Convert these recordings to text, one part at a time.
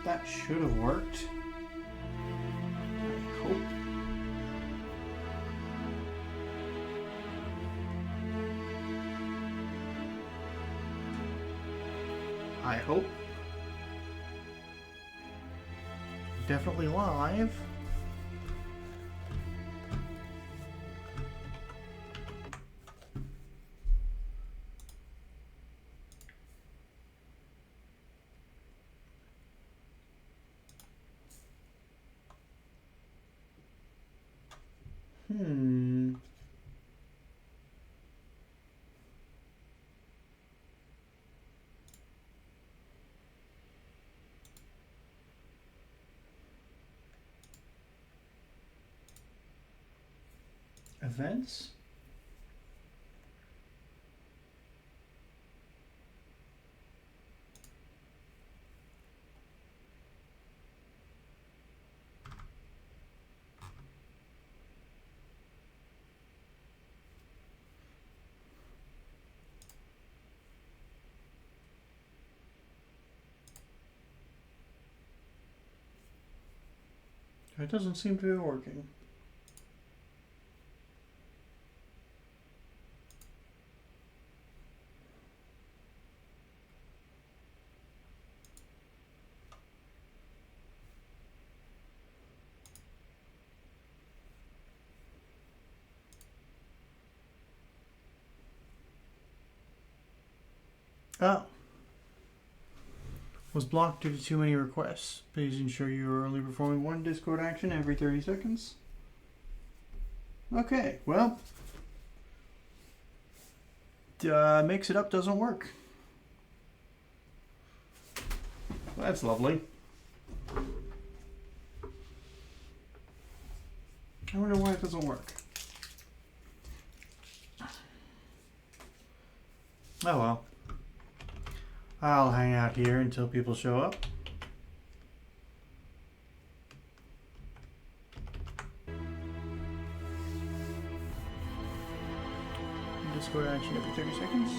That should have worked. I hope. I hope. Definitely live. Events? It doesn't seem to be working. Oh. Was blocked due to too many requests. Please ensure you are only performing one Discord action every 30 seconds. Okay, well. Mix it up doesn't work. Well, that's lovely. I wonder why it doesn't work. Oh well. I'll hang out here until people show up. Discord action every 30 seconds.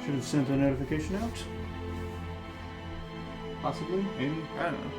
Should have sent a notification out. Possibly, maybe, I don't know.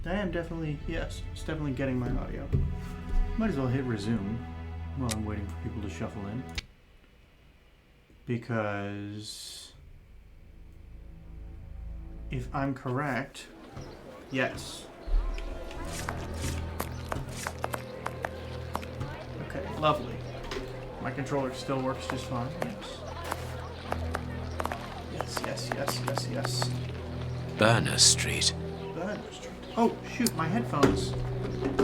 I am definitely, yes, it's definitely getting my audio. Might as well hit resume while I'm waiting for people to shuffle in. Because if I'm correct, yes. Okay, lovely. My controller still works just fine, yes. Yes, yes, yes, yes, yes. Burner Street. Burner Street. Oh, shoot, my headphones.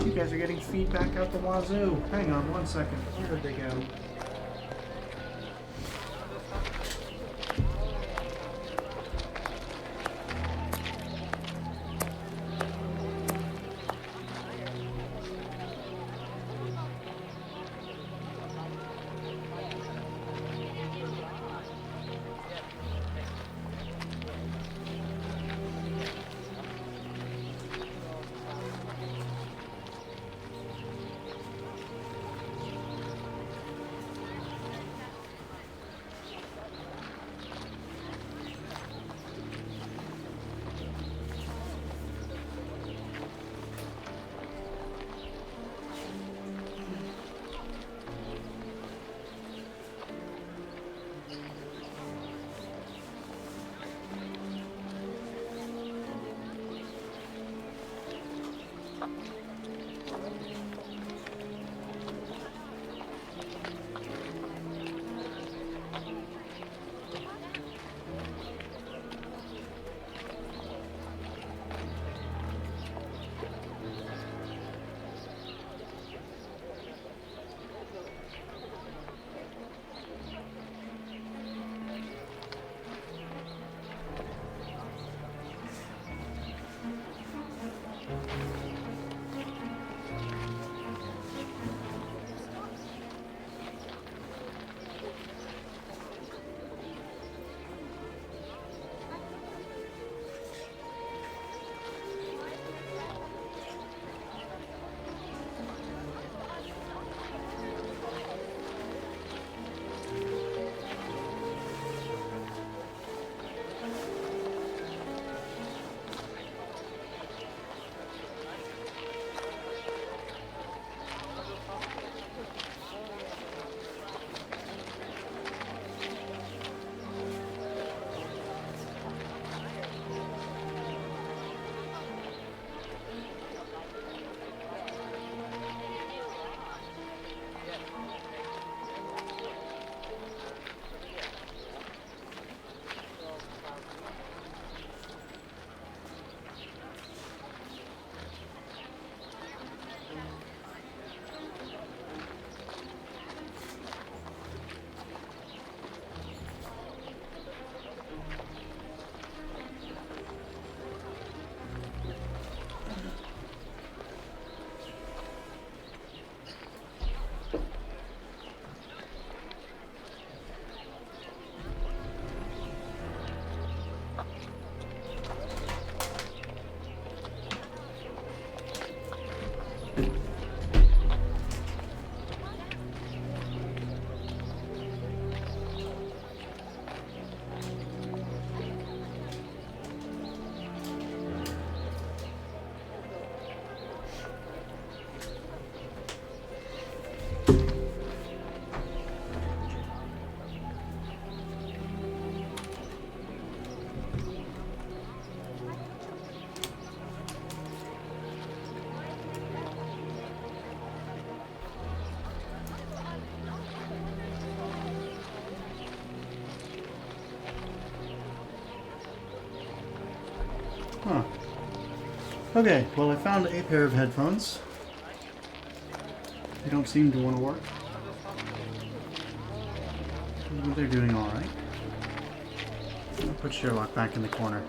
You guys are getting feedback out the wazoo. Hang on one second. Where did they go? Huh. Okay, well I found a pair of headphones. They don't seem to want to work. They're doing alright. I'll put Sherlock back in the corner.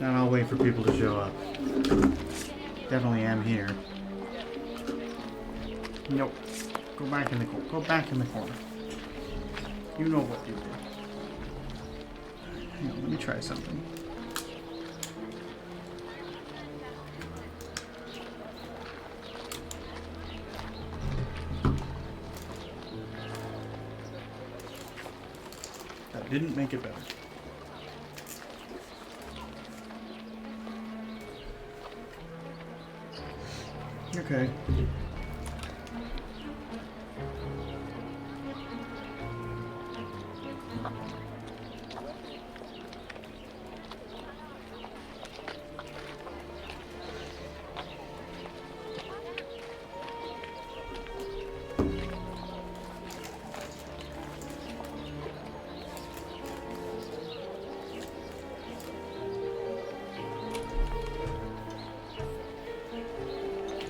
And I'll wait for people to show up. Definitely am here. Nope. Go back in the corner. Go back in the corner. You know what you do. Hang on, let me try something. That didn't make it better. Okay.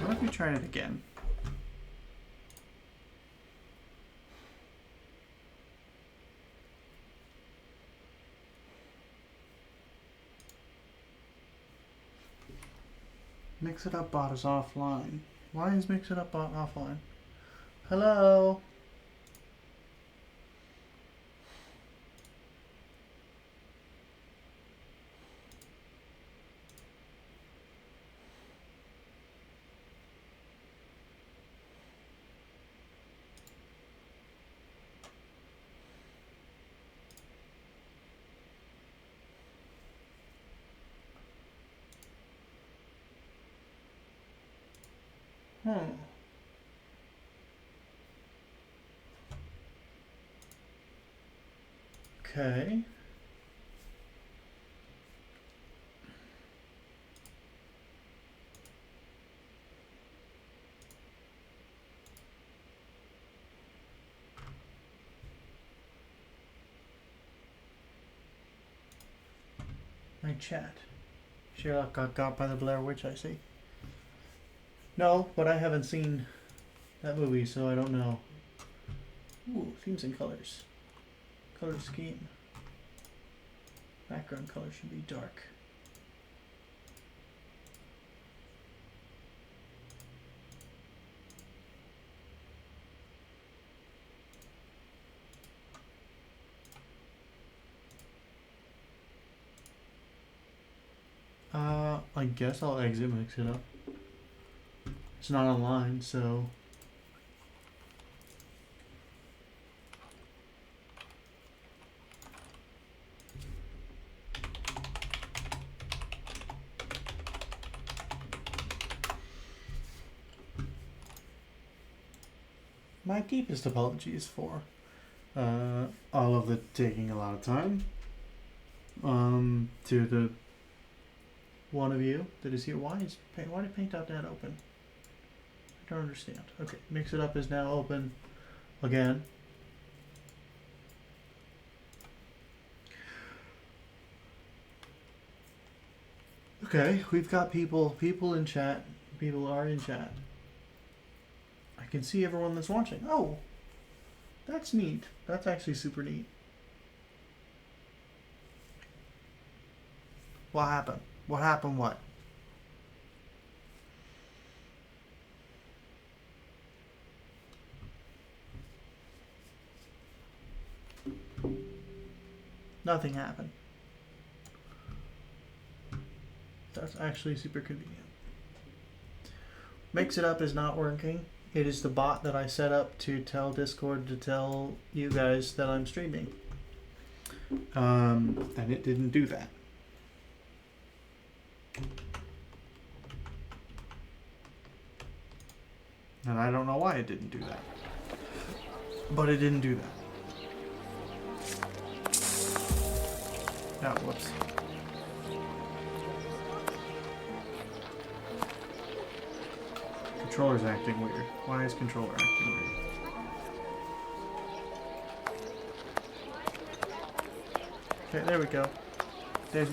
What if we try it again? Mix It Up bot is offline. Why is Mix It Up bot offline? Hello? Okay. My chat. Sherlock got by the Blair Witch, I see. No, but I haven't seen that movie, so I don't know. Ooh, themes and colors. Color scheme. Background color should be dark. I guess I'll exit Mix It Up. It's not online, so... My deepest apologies for all of the taking a lot of time. To the one of you that is here. Why did Paint.net open? I don't understand. Okay, Mix It Up is now open again. Okay, we've got people in chat. People are in chat. I can see everyone that's watching. Oh, that's neat. That's actually super neat. What happened? What happened? What? Nothing happened. That's actually super convenient. Mix It Up is not working. It is the bot that I set up to tell Discord to tell you guys that I'm streaming. And it didn't do that. And I don't know why it didn't do that. But it didn't do that. Oh, whoops. Controller's acting weird. Why is controller acting weird? Okay, there we go. There's,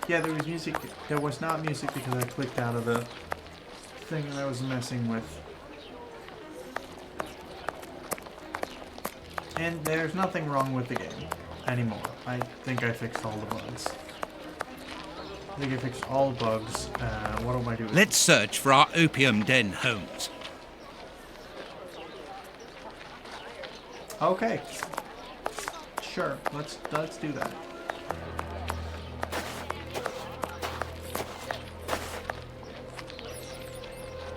yeah, there was music. There was not music because I clicked out of the thing that I was messing with. And there's nothing wrong with the game anymore. I think I fixed all the bugs. I think I fixed all the bugs. What do I do? Let's search for our opium den, Holmes. Okay. Sure. Let's do that.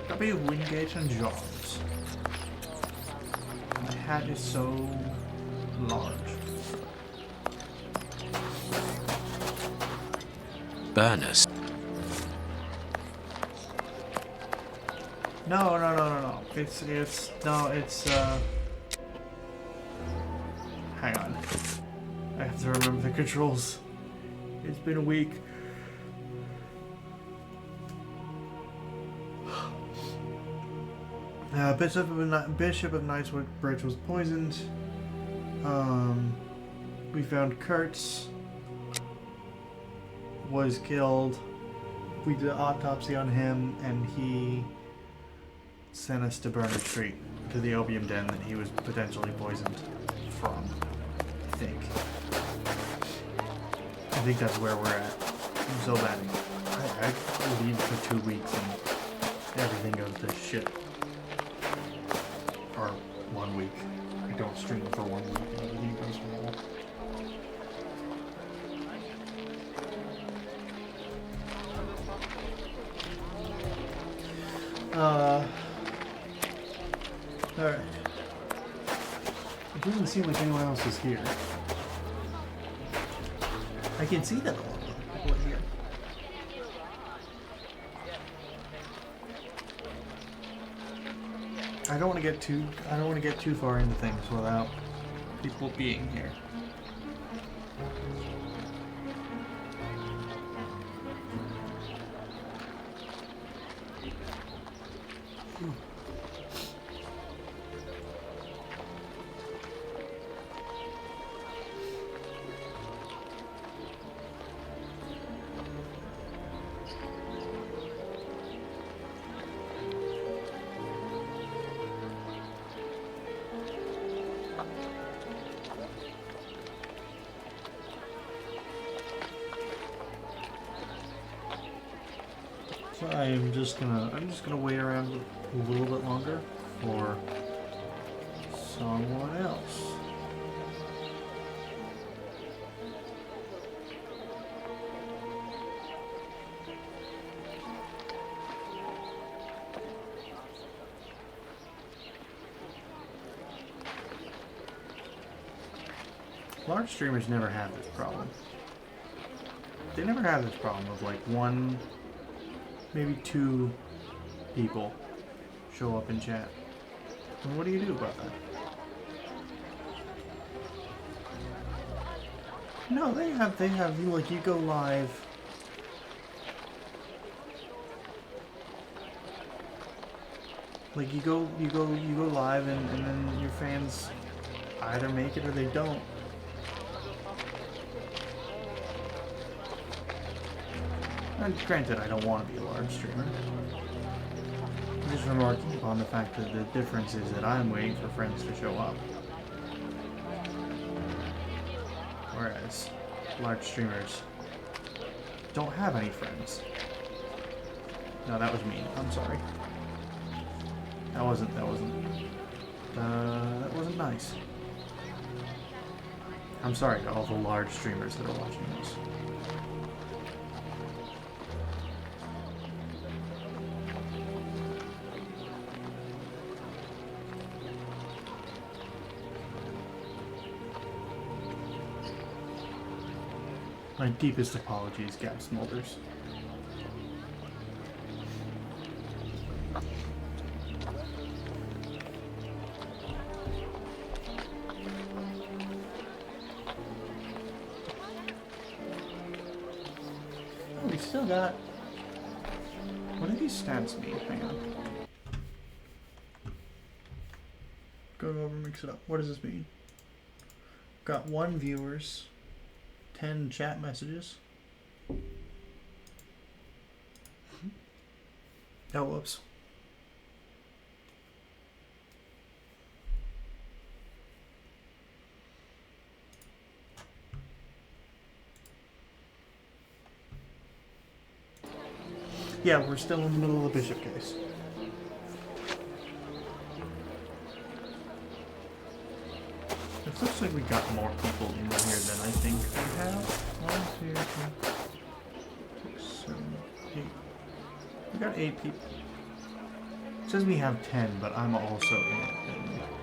W. Wingate and Johns. My hat is so large. Burners. No. It's hang on. I have to remember the controls. It's been a week. Bishop of Knightsbridge was poisoned. We found Kurtz was killed. We did an autopsy on him, and he sent us to Bernard Street, to the opium den that he was potentially poisoned from. I think that's where we're at. I'm so bad. I leave for 2 weeks and everything goes to shit. Or 1 week. I don't stream for 1 week and everything goes wrong. Alright. It doesn't seem like anyone else is here. I can see that a lot of people are here. I don't want to get too far into things without people being here. So I'm just gonna wait around a little bit longer for someone else. Large streamers never have this problem. They never have this problem of like one, maybe two people show up in chat. And what do you do about that? No, they have, like, you go live. Like, you go live and then your fans either make it or they don't. And granted, I don't want to be a large streamer. I'm just remarking upon the fact that the difference is that I'm waiting for friends to show up. Whereas large streamers don't have any friends. No, that was mean. I'm sorry. That wasn't nice. I'm sorry to all the large streamers that are watching this. My deepest apologies, Gab Smulders. Oh, we still got... What do these stats mean? Hang on. Go over and mix it up. What does this mean? Got 1 viewers, 10 chat messages. Oh, whoops. Yeah, we're still in the middle of the Bishop case. It looks like we got more people in here than I think we have. 1, 2, 3, 6, 7, 8. We got 8 people. It says we have 10, but I'm also in it,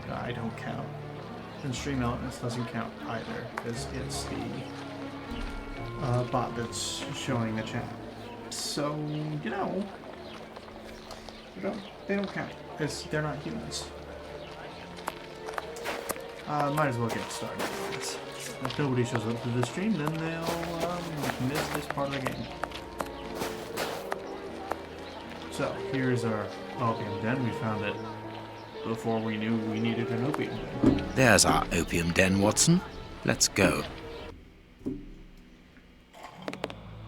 and I don't count. And Stream Elements doesn't count either, because it's the bot that's showing the chat. So, you know, they don't count, because they're not humans. Might as well get started. If nobody shows up to the stream, then they'll miss this part of the game. So, here's our opium den. We found it before we knew we needed an opium den. There's our opium den, Watson. Let's go.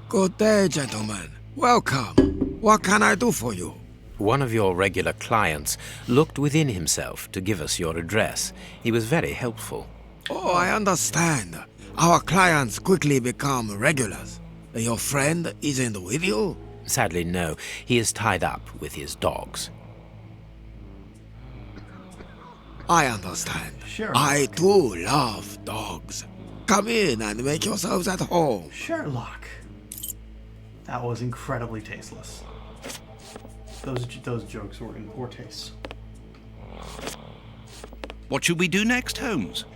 Good day, gentlemen. Welcome. What can I do for you? One of your regular clients looked within himself to give us your address. He was very helpful. Oh, I understand. Our clients quickly become regulars. Your friend isn't with you? Sadly, no. He is tied up with his dogs. I understand. Sherlock. I too love dogs. Come in and make yourselves at home. Sherlock. That was incredibly tasteless. Those jokes were in poor taste. What should we do next, Holmes?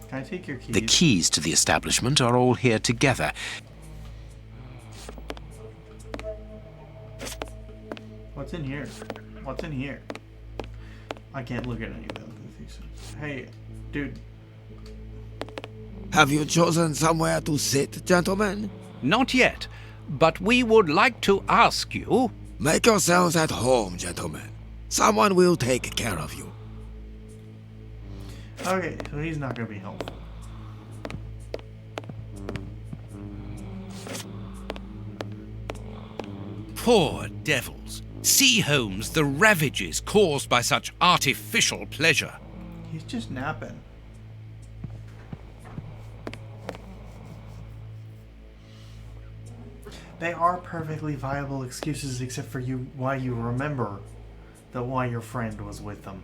Can I take your keys? The keys to the establishment are all here together. What's in here? What's in here? I can't look at any of these. Hey, dude. Have you chosen somewhere to sit, gentlemen? Not yet, but we would like to ask you... Make yourselves at home, gentlemen. Someone will take care of you. Okay, so he's not going to be helpful. Poor devils. See, Holmes, the ravages caused by such artificial pleasure. He's just napping. They are perfectly viable excuses, except for why you remember that why your friend was with them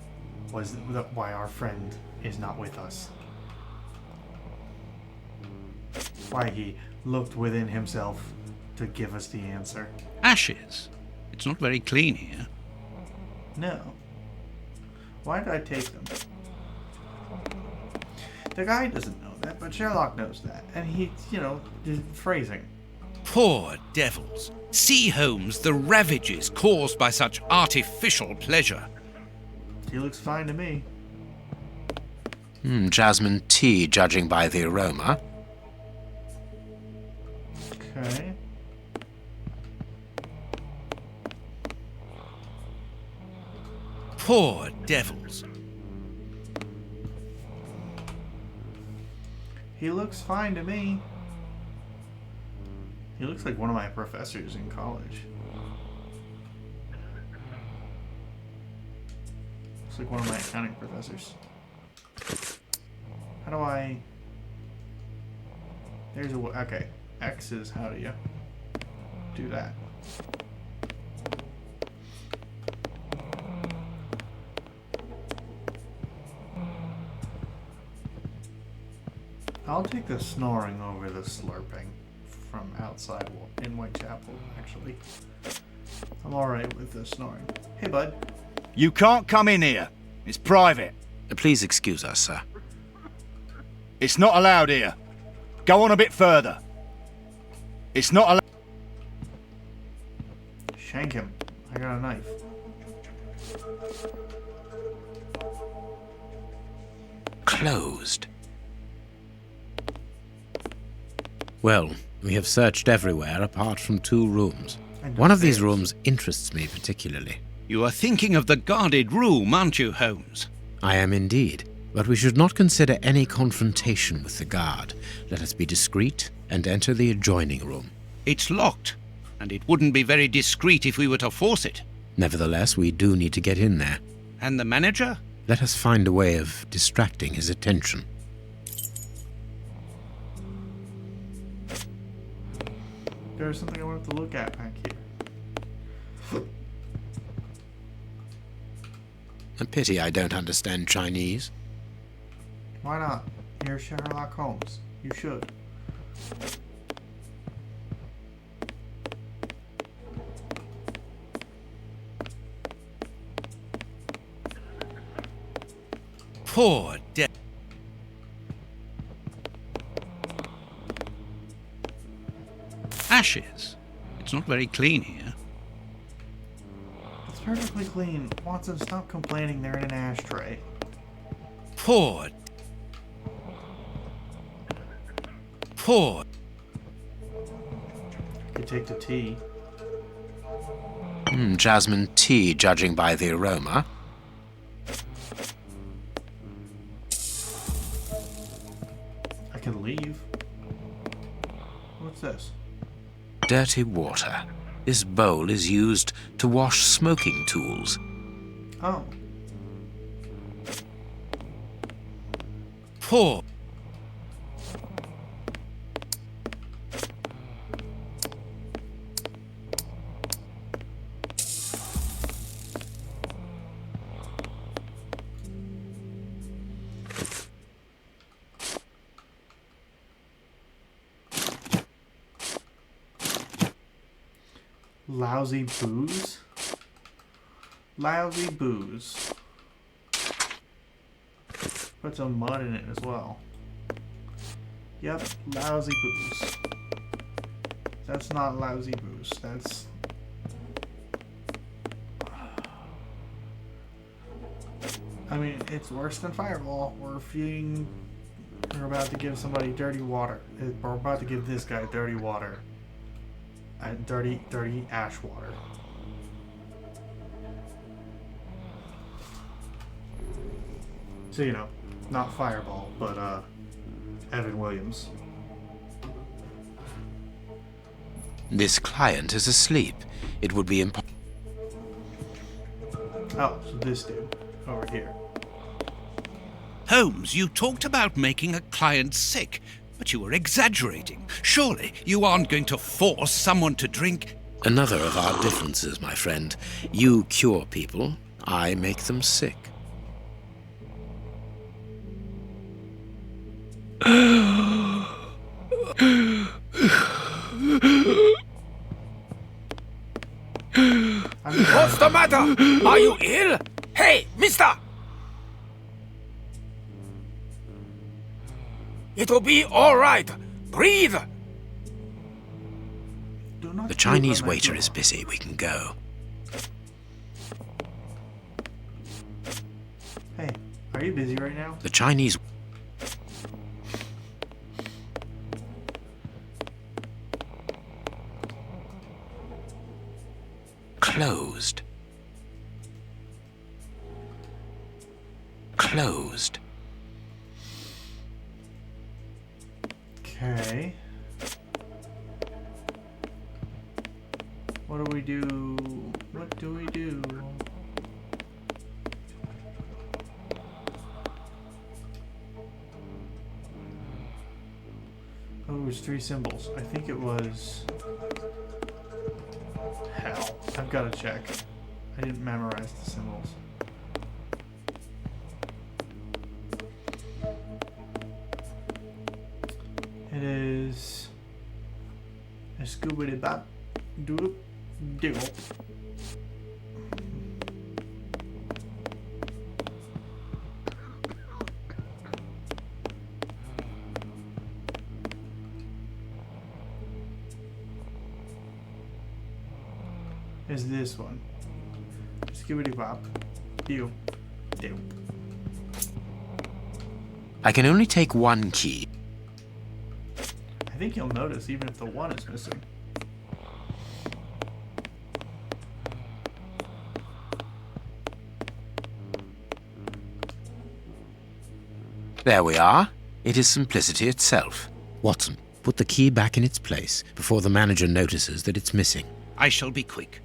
was that why our friend is not with us. Why he looked within himself to give us the answer. Ashes. It's not very clean here. No. Why did I take them? The guy doesn't know that, but Sherlock knows that. And he, phrasing. Poor devils. See, Holmes, the ravages caused by such artificial pleasure. He looks fine to me. Jasmine tea, judging by the aroma. Okay. Poor devils. He looks fine to me. He looks like one of my professors in college. Looks like one of my accounting professors. How do I... There's a... Okay. X is how do you do that? I'll take the snoring over the slurping from outside in Whitechapel, actually. I'm alright with the snoring. Hey, bud. You can't come in here. It's private. Please excuse us, sir. It's not allowed here. Go on a bit further. It's not allowed. Shank him. I got a knife. Closed. Well, we have searched everywhere apart from 2 rooms. One of these rooms interests me particularly. You are thinking of the guarded room, aren't you, Holmes? I am indeed. But we should not consider any confrontation with the guard. Let us be discreet and enter the adjoining room. It's locked, and it wouldn't be very discreet if we were to force it. Nevertheless, we do need to get in there. And the manager? Let us find a way of distracting his attention. There's something I wanted to look at back here. A pity I don't understand Chinese. Why not? You're Sherlock Holmes. You should. Poor devil. Ashes. It's not very clean here. It's perfectly clean. Watson, stop complaining. They're in an ashtray. Poor. Could take the tea. Jasmine tea, judging by the aroma. I can leave. What's this? Dirty water. This bowl is used to wash smoking tools. Oh. Poor. Lousy booze? Lousy booze. Put some mud in it as well. Yep, lousy booze. That's not lousy booze. That's... I mean, it's worse than Fireball. We're about to give somebody dirty water. We're about to give this guy dirty water. Dirty ash water. So, you know, not Fireball, but, Evan Williams. This client is asleep. It would be impossible. Oh, so this dude over here. Holmes, you talked about making a client sick, but you were exaggerating. Surely you aren't going to force someone to drink. Another of our differences, my friend. You cure people, I make them sick. What's the matter? Are you ill? Hey, mister! It'll be all right. Breathe. Do not The puke Chinese on my waiter floor. is busy. We can go. Hey, are you busy right now? The Chinese... Closed. Closed. Okay. What do we do? What do we do? Oh, it was 3 symbols. I think it was... Hell. I've got to check. I didn't memorize the symbols. It is... a scoobity bop doop doop. Is this one. Skibbity bop. Dew. Dew. I can only take one key. I think you'll notice even if the one is missing. There we are. It is simplicity itself. Watson, put the key back in its place before the manager notices that it's missing. I shall be quick.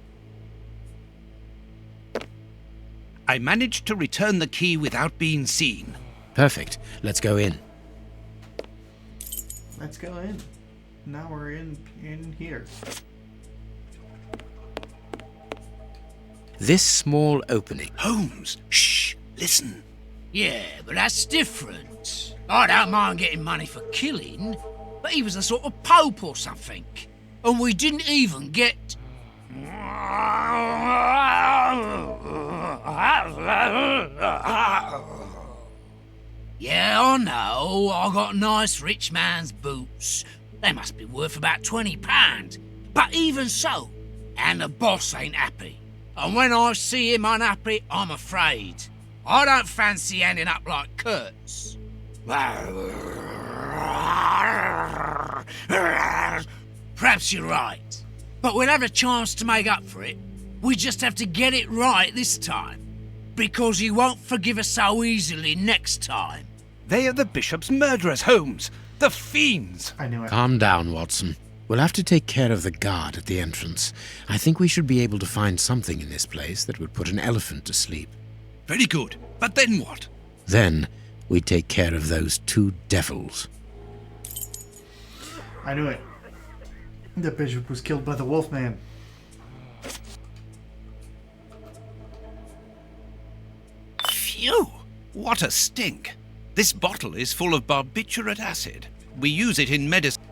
I managed to return the key without being seen. Perfect. Let's go in. Let's go in. Now we're in here. This small opening. Holmes, shh, listen. Yeah, but that's different. I don't mind getting money for killing, but he was a sort of pope or something. And we didn't even get... Yeah, I know. I got nice rich man's boots. They must be worth about £20. But even so, and the boss ain't happy. And when I see him unhappy, I'm afraid. I don't fancy ending up like Kurtz. Perhaps you're right. But we'll have a chance to make up for it. We just have to get it right this time. Because he won't forgive us so easily next time. They are the bishop's murderers, Holmes. The fiends. I knew it. Calm down, Watson. We'll have to take care of the guard at the entrance. I think we should be able to find something in this place that would put an elephant to sleep. Very good. But then what? Then we take care of those two devils. I knew it. The bishop was killed by the Wolfman. Phew! What a stink. This bottle is full of barbiturate acid. We use it in medicine.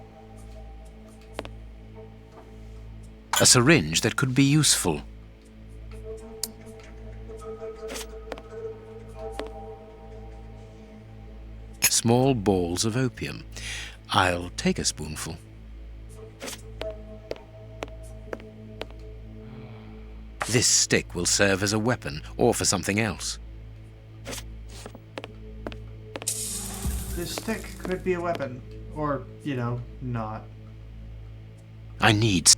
A syringe that could be useful. Small balls of opium. I'll take a spoonful. This stick will serve as a weapon or for something else. This stick could be a weapon. Or, you know, not. I need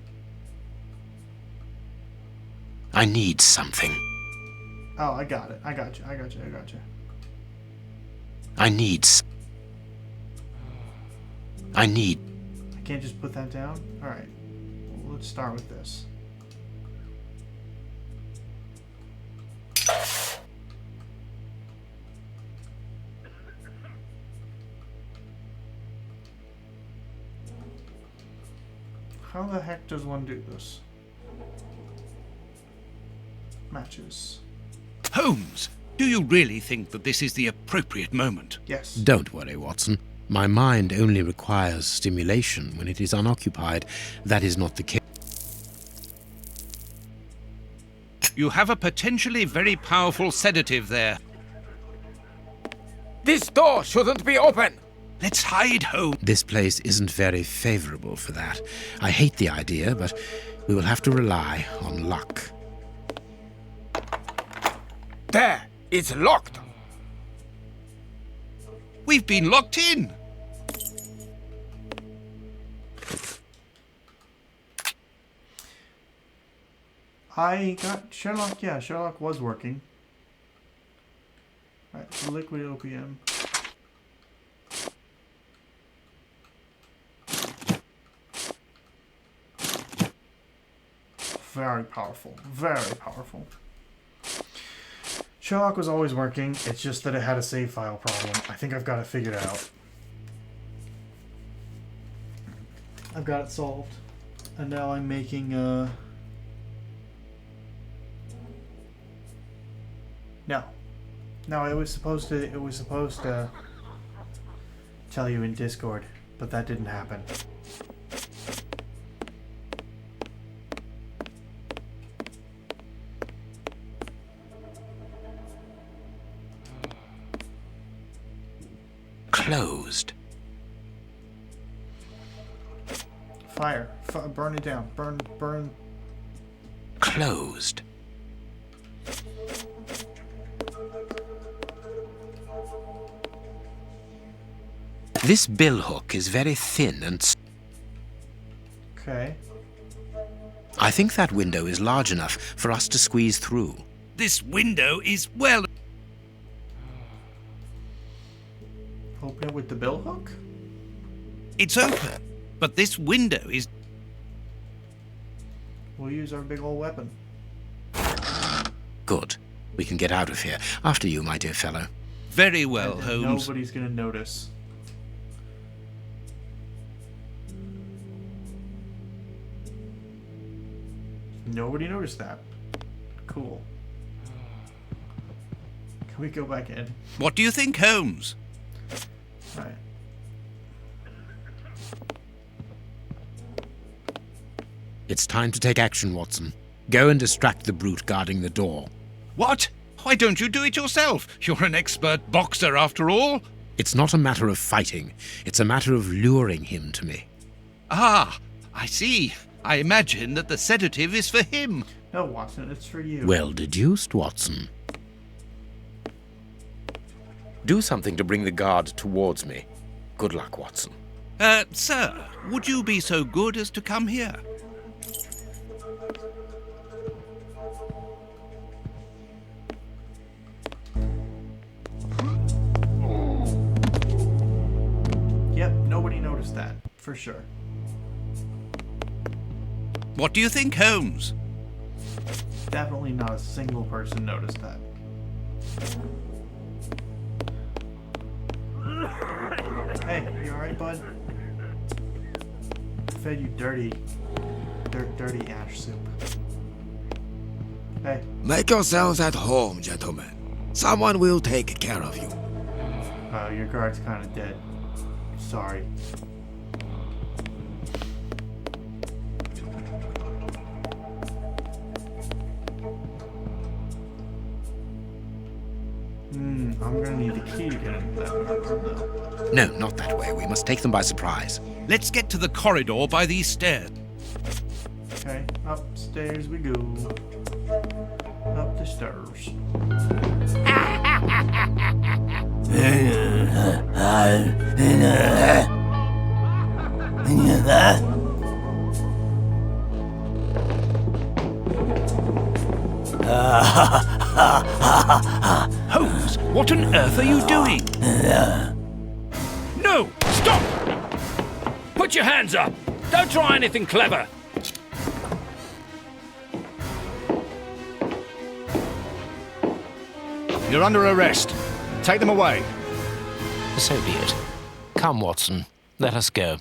something. Oh, I got it. I got you. I can't just put that down? Alright. Well, let's start with this. How the heck does one do this? Matches. Holmes, do you really think that this is the appropriate moment? Yes. Don't worry, Watson. My mind only requires stimulation when it is unoccupied. That is not the case. You have a potentially very powerful sedative there. This door shouldn't be open! Let's hide, Holmes. This place isn't very favorable for that. I hate the idea, but we will have to rely on luck. There! It's locked! We've been locked in. I got Sherlock. Yeah, Sherlock was working. Alright, liquid opium. Very powerful. Very powerful. Sherlock was always working. It's just that it had a save file problem. I think I've got it figured out. I've got it solved. And now I'm making No, it was supposed to tell you in Discord, but that didn't happen. Closed. Fire. Burn it down. Burn. Closed. This billhook is very thin and... Okay. I think that window is large enough for us to squeeze through. This window is, well... Open it with the billhook? It's open, but this window is... We'll use our big old weapon. Good. We can get out of here. After you, my dear fellow. Very well, And Holmes. nobody's gonna notice. Nobody noticed that. Cool. Can we go back in? What do you think, Holmes? Right. It's time to take action, Watson. Go and distract the brute guarding the door. What? Why don't you do it yourself? You're an expert boxer, after all. It's not a matter of fighting. It's a matter of luring him to me. Ah, I see. I imagine that the sedative is for him. No, Watson, it's for you. Well deduced, Watson. Do something to bring the guard towards me. Good luck, Watson. Sir, would you be so good as to come here? Yep, nobody noticed that, for sure. What do you think, Holmes? Definitely not a single person noticed that. Hey, you alright, bud? Fed you dirty ash soup. Hey, Make yourselves at home, gentlemen. Someone will take care of you. your guard's kind of dead. Sorry. I'm gonna need the key to get into that room, though. No, not that way. We must take them by surprise. Let's get to the corridor by these stairs. Okay, upstairs we go. Up the stairs. Holmes, what on earth are you doing? No! Stop! Put your hands up! Don't try anything clever! You're under arrest. Take them away. So be it. Come, Watson. Let us go.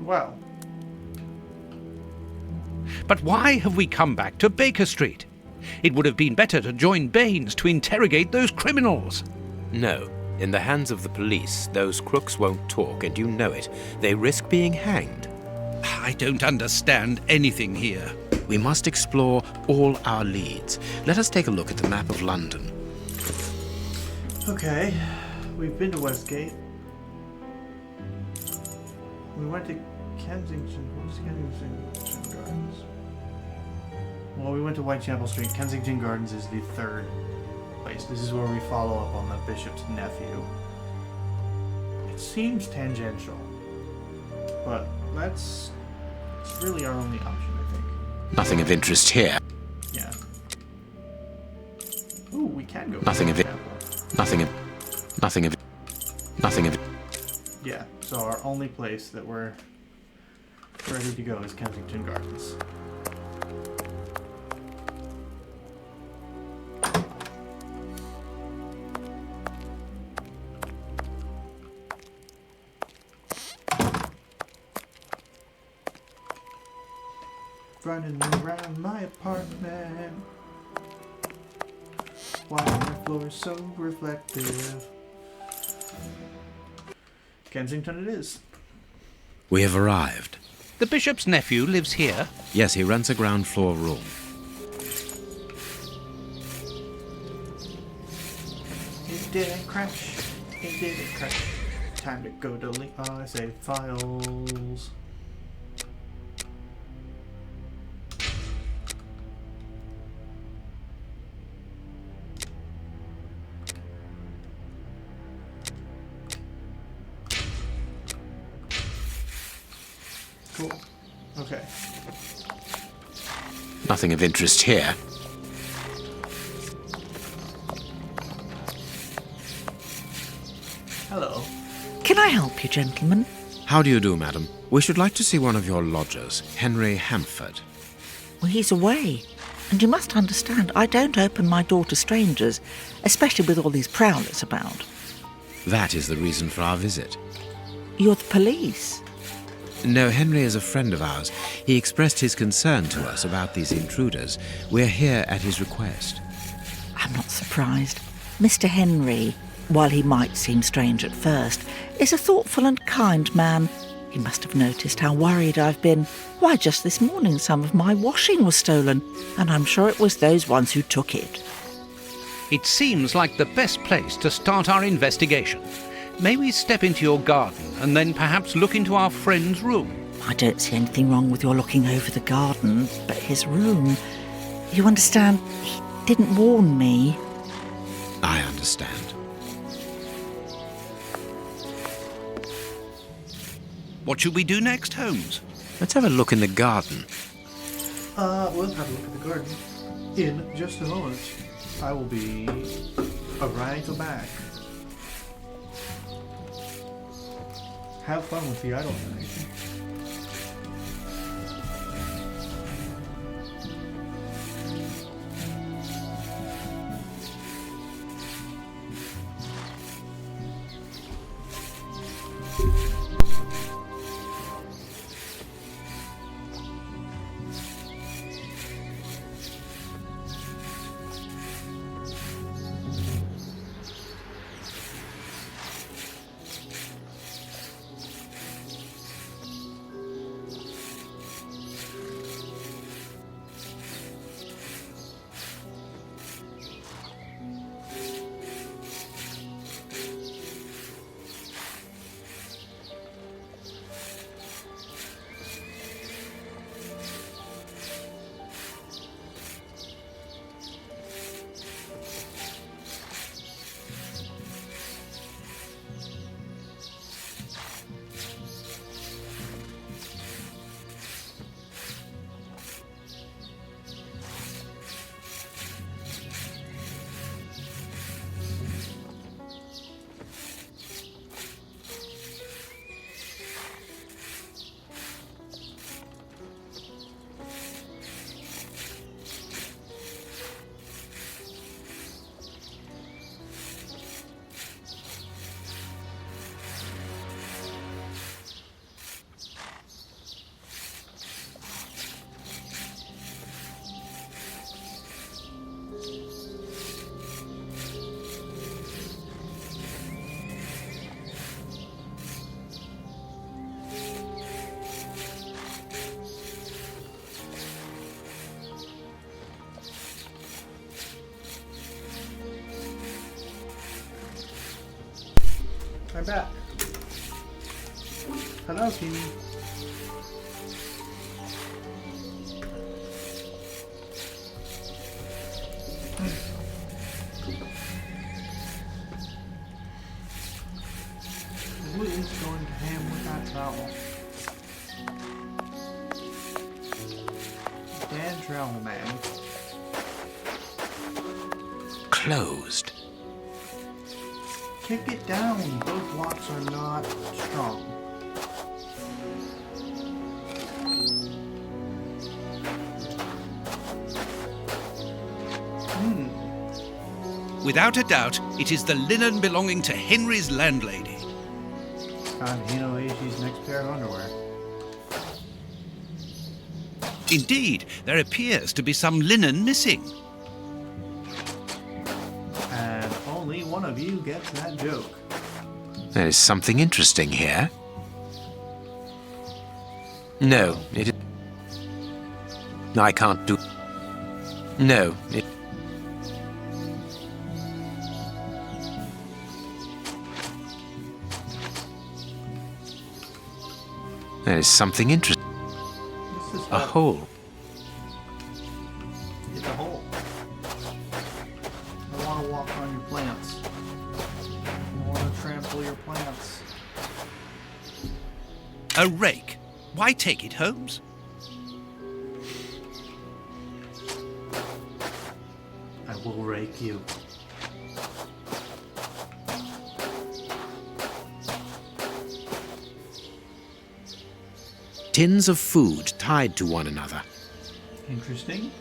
Well, But why have we come back to Baker Street? It would have been better to join Baines to interrogate those criminals. No. In the hands of the police, those crooks won't talk, and you know it. They risk being hanged. I don't understand anything here. We must explore all our leads. Let us take a look at the map of London. okay. We've been to Westgate. We went to Kensington. What's Kensington Gardens? Well, we went to Whitechapel Street. Kensington Gardens is the third place. This is where we follow up on the bishop's nephew. It seems tangential, but it's really our only option, I think. Nothing of interest here. Yeah. Ooh, we can go. Nothing of it. Whitechapel. Nothing of it. Yeah. So our only place that we're ready to go is Kensington Gardens. Running around my apartment. Why my floor is so reflective. Kensington it is. We have arrived. The bishop's nephew lives here. Yes, he rents a ground floor room. It didn't crash. It didn't crash. Time to go delete my save files. Cool. Okay. Nothing of interest here. Hello. Can I help you, gentlemen? How do you do, madam? We should like to see one of your lodgers, Henry Hampford. Well, he's away. And you must understand, I don't open my door to strangers, especially with all these prowlers about. That is the reason for our visit. You're the police. No, Henry is a friend of ours. He expressed his concern to us about these intruders. We're here at his request. I'm not surprised. Mr. Henry, while he might seem strange at first, is a thoughtful and kind man. He must have noticed how worried I've been. Why, just this morning some of my washing was stolen, and I'm sure it was those ones who took it. It seems like the best place to start our investigation. May we step into your garden and then perhaps look into our friend's room? I don't see anything wrong with your looking over the garden, but his room... You understand, he didn't warn me. I understand. What should we do next, Holmes? Let's have a look in the garden. We'll have a look at the garden in just a moment. I will be right back. Have fun with the idol donation. I'm back. Hello, Kimi. Who is going to ham with that trowel? Dead trowel man. Closed. Kick it down. Those locks are not strong. Without a doubt, it is the linen belonging to Henry's landlady. Found Hino Eishi's next pair of underwear. Indeed, there appears to be some linen missing. And only one of you gets that joke. There is something interesting here. No, it is... I can't do... No, it... There is something interesting. This is A hole. It's a hole. I want to walk on your plants. I want to trample your plants. A rake. Why take it, Holmes? will rake you. Tins of food tied to one another. Interesting.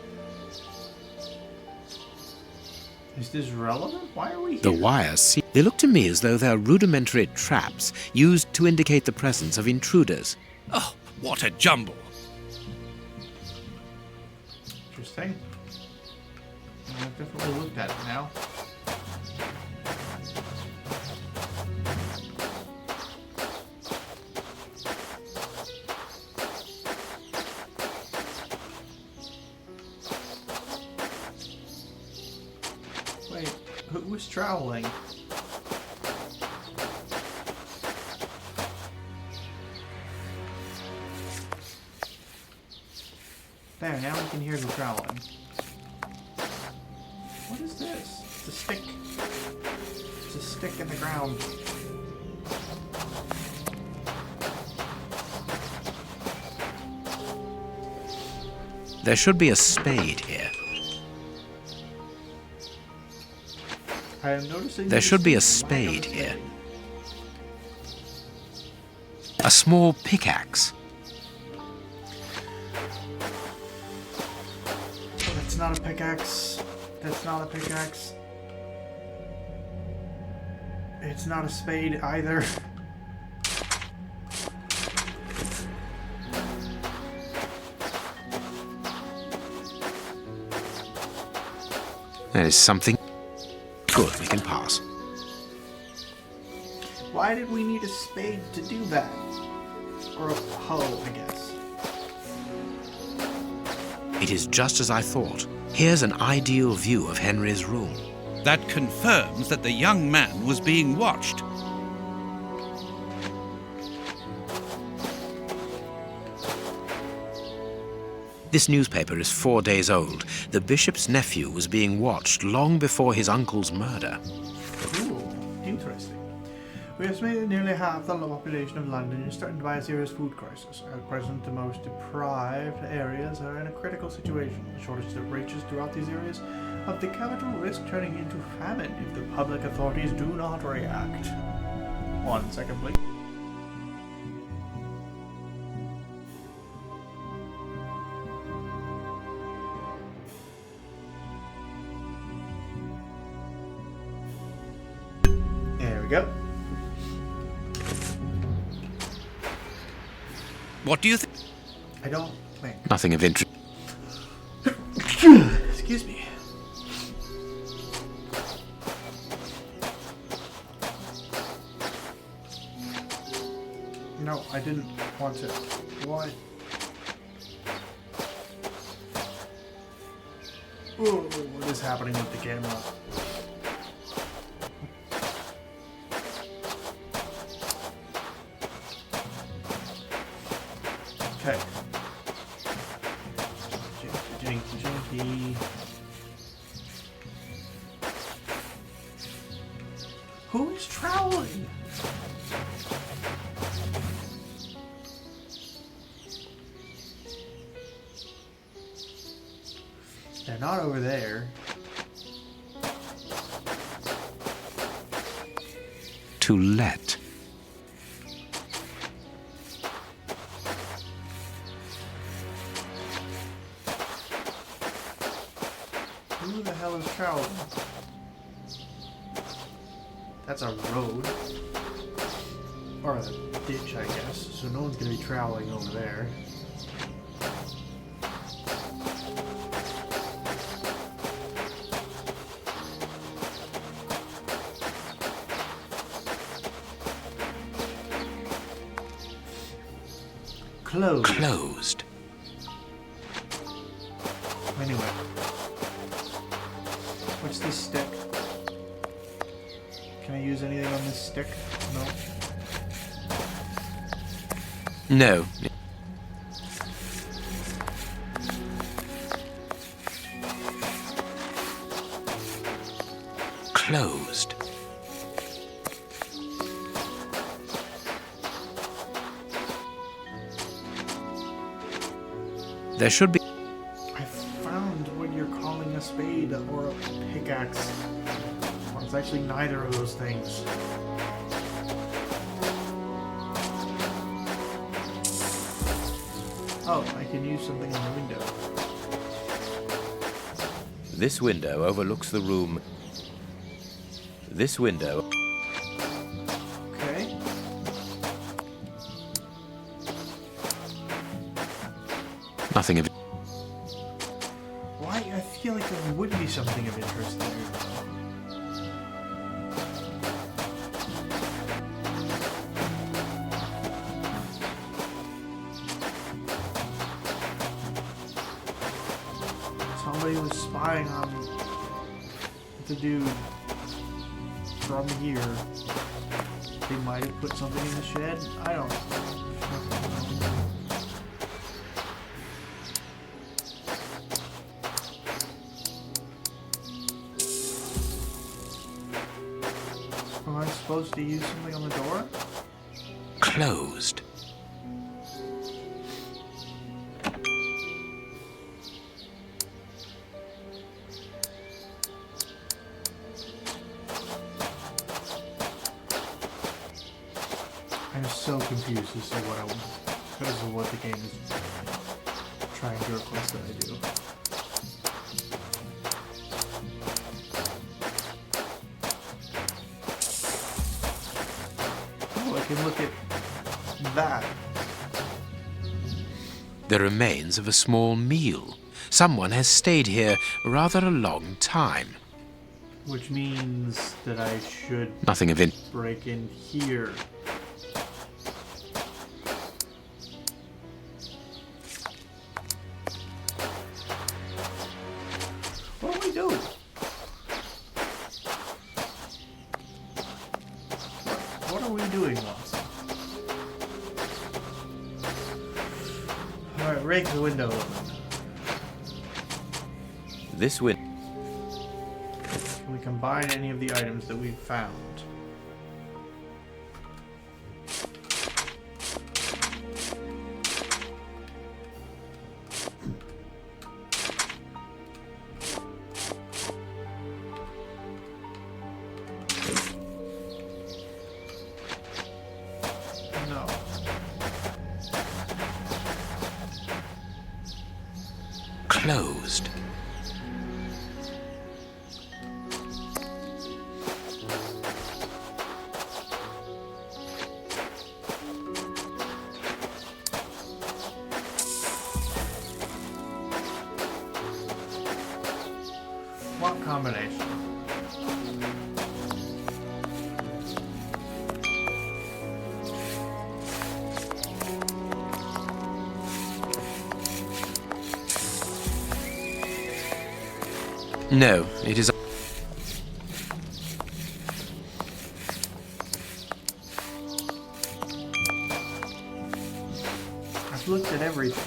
Is this relevant? Why are we here? The wires they look to me as though they're rudimentary traps used to indicate the presence of intruders. Oh, what a jumble. Interesting. I've definitely looked at it now. Wait, who was traveling? There, now we can hear the traveling. What is this? It's a stick. It's a stick in the ground. There should be a spade here. I am noticing There should be a spade here. A small pickaxe. Oh, that's not a pickaxe. That's not a pickaxe. It's not a spade either. There is something. Good, we can pass. Why did we need a spade to do that? Or a hoe, I guess. It is just as I thought. Here's an ideal view of Henry's room. That confirms that the young man was being watched. This newspaper is 4 days old. The bishop's nephew was being watched long before his uncle's murder. Ooh, interesting. We estimate that nearly half the population of London is threatened by a serious food crisis. At present, the most deprived areas are in a critical situation. The shortage that rages throughout these areas of the capital risk turning into famine if the public authorities do not react. 1 second, please. There we go. What do you think? I don't think. Nothing of interest. Excuse me. No, I didn't want to. Why? Ooh, what is happening with the camera? Okay. Janky, janky. Who is troweling? They're not over there. To let. Who the hell is troweling? That's a road. Or a ditch, I guess. So no one's gonna be troweling over there. Closed. Closed. Anyway. What's this stick? Can I use anything on this stick? No. No. Closed. There should be. I found what you're calling a spade or a pickaxe. Well, it's actually neither of those things. Oh, I can use something on the window. This window overlooks the room. This window. Okay. Nothing of. Why? I feel like there would be something of interest there. Somebody was spying on the dude from here. They might have put something in the shed. I don't know. Am I supposed to use something on the door? Closed. I'm so confused as to what the game is trying to request that I do. Oh, I can look at that. The remains of a small meal. Someone has stayed here rather a long time. Which means that I should Nothing of it. break in here. What do we do? What are we doing, Watson? Alright, rake the window open. This window. Can we combine any of the items that we've found? No. Closed. What combination? No, it is. I've looked at everything.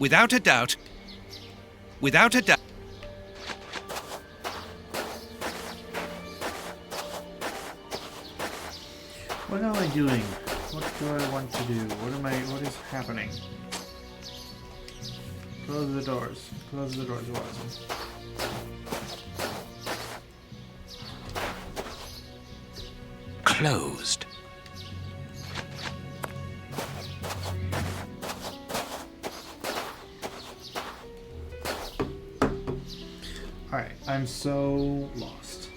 Without a doubt. Without a doubt. What am I doing? What do I want to do? What is happening? Close the doors. Close the doors, Watson. Closed. Alright, I'm so lost.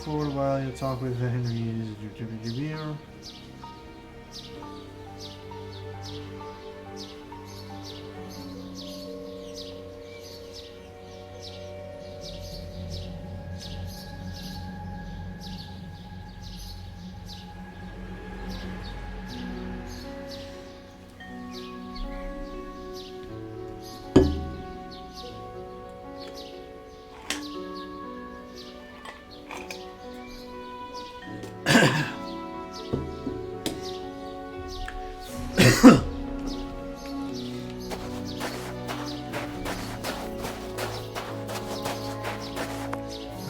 For a while, you'll talk with Henry.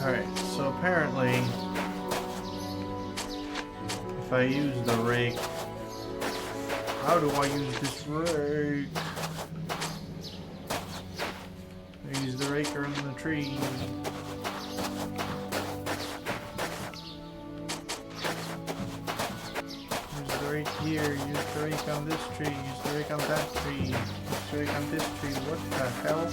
Alright, so apparently, if I use the rake, how do I use this rake? I use the rake around the tree. Use the rake here, use the rake on this tree, use the rake on that tree, use the rake on this tree. What the hell?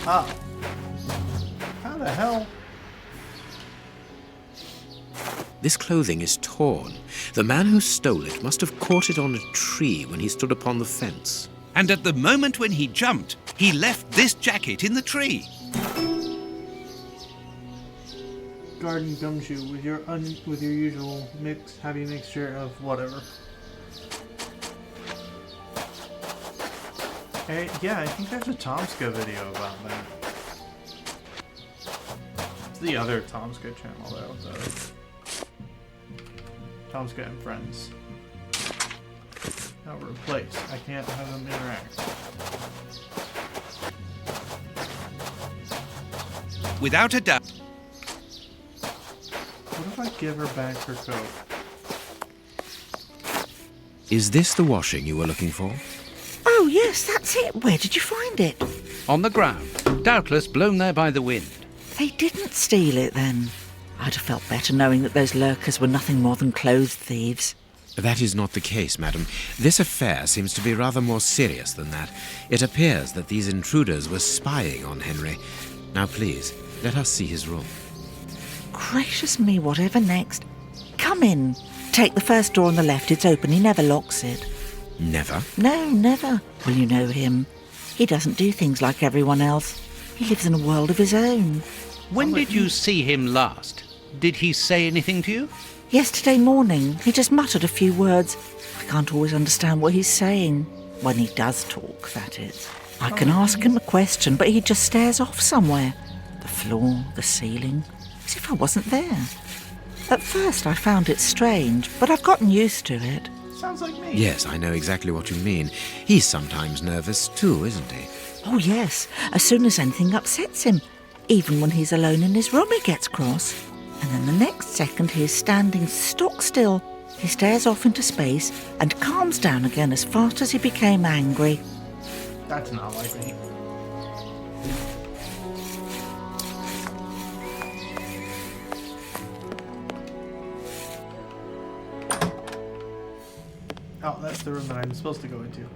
Ah. How the hell? This clothing is torn. The man who stole it must have caught it on a tree when he stood upon the fence. And at the moment when he jumped, he left this jacket in the tree. Garden gumshoe with your usual heavy mixture of whatever. Hey, yeah, I think there's a Tomska video about that. It's the other Tomska channel though. Tomska and Friends. Now replace. I can't have them interact. Without a doubt. What if I give her back her coat? Is this the washing you were looking for? Oh, yes, that's it. Where did you find it? On the ground, doubtless blown there by the wind. They didn't steal it, then. I'd have felt better knowing that those lurkers were nothing more than clothes thieves. That is not the case, madam. This affair seems to be rather more serious than that. It appears that these intruders were spying on Henry. Now, please, let us see his room. Gracious me, whatever next? Come in. Take the first door on the left. It's open. He never locks it. Never? No, never. Well, you know him. He doesn't do things like everyone else. He lives in a world of his own. When did you see him last? Did he say anything to you? Yesterday morning. He just muttered a few words. I can't always understand what he's saying. When he does talk, that is. I can ask him a question, but he just stares off somewhere. The floor, the ceiling, as if I wasn't there. At first I found it strange, but I've gotten used to it. Sounds like me. Yes, I know exactly what you mean. He's sometimes nervous too, isn't he? Oh, yes. As soon as anything upsets him. Even when he's alone in his room, he gets cross. And then the next second he is standing stock still. He stares off into space and calms down again as fast as he became angry. That's not like me. Oh, that's the room that I'm supposed to go into.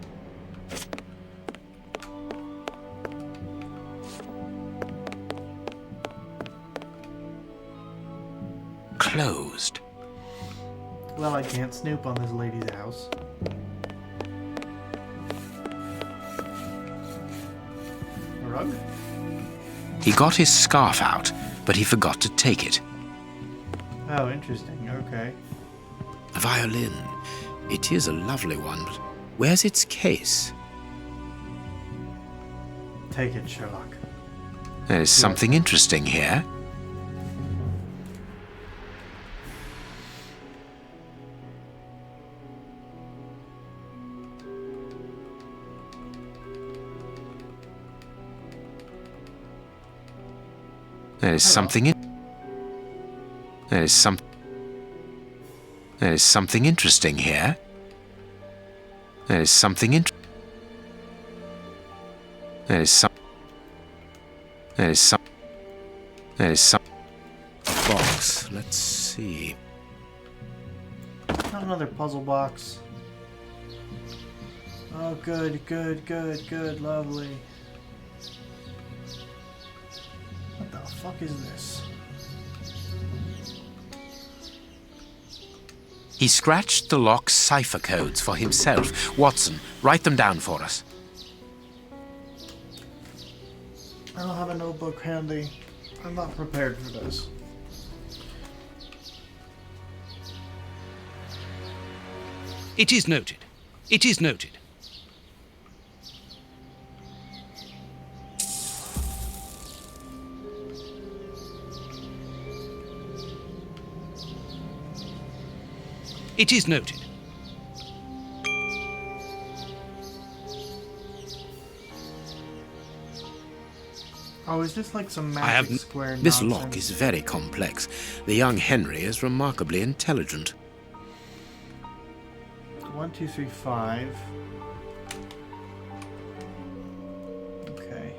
Closed. Well, I can't snoop on this lady's house. A rug? He got his scarf out, but he forgot to take it. Oh, interesting. Okay. A violin. It is a lovely one, but where's its case? Take it, Sherlock. There is something interesting here. There is something interesting here. There is something There is some... There is some... box. Let's see. Not another puzzle box. Oh, good, good, good, good, lovely. What the fuck is this? He scratched the lock's cipher codes for himself. Watson, write them down for us. I don't have a notebook handy. I'm not prepared for this. It is noted. It is noted. It is noted. Oh, is this like some I have magic square This nonsense? lock is very complex. The young Henry is remarkably intelligent. 1, 2, 3, 5. Okay.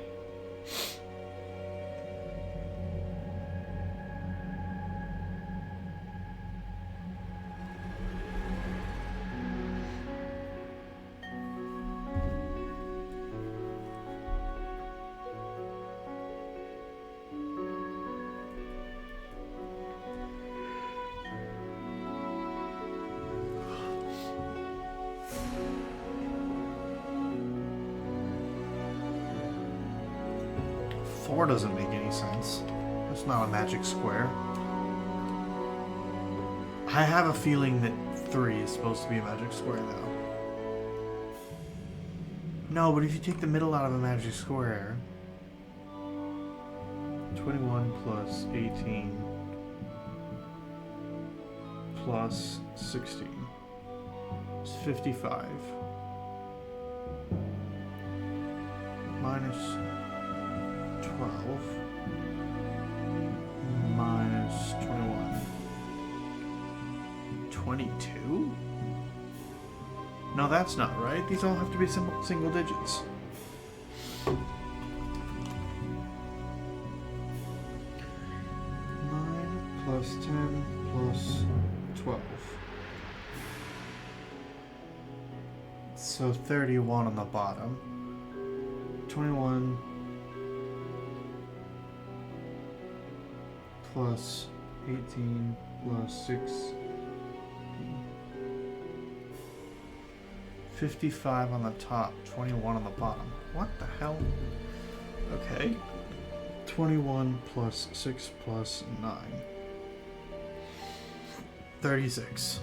Four doesn't make any sense. It's not a magic square. I have a feeling that 3 is supposed to be a magic square, though. No, but if you take the middle out of a magic square... 21 plus 18 plus 16 is 55. Minus 12 minus 21. 22? No, that's not right. These all have to be single digits. Plus 10 plus 12. So 31 on the bottom. 21 plus 18 plus 6. 55 on the top, 21 on the bottom. What the hell? Okay. 21 plus 6 plus 9. 36.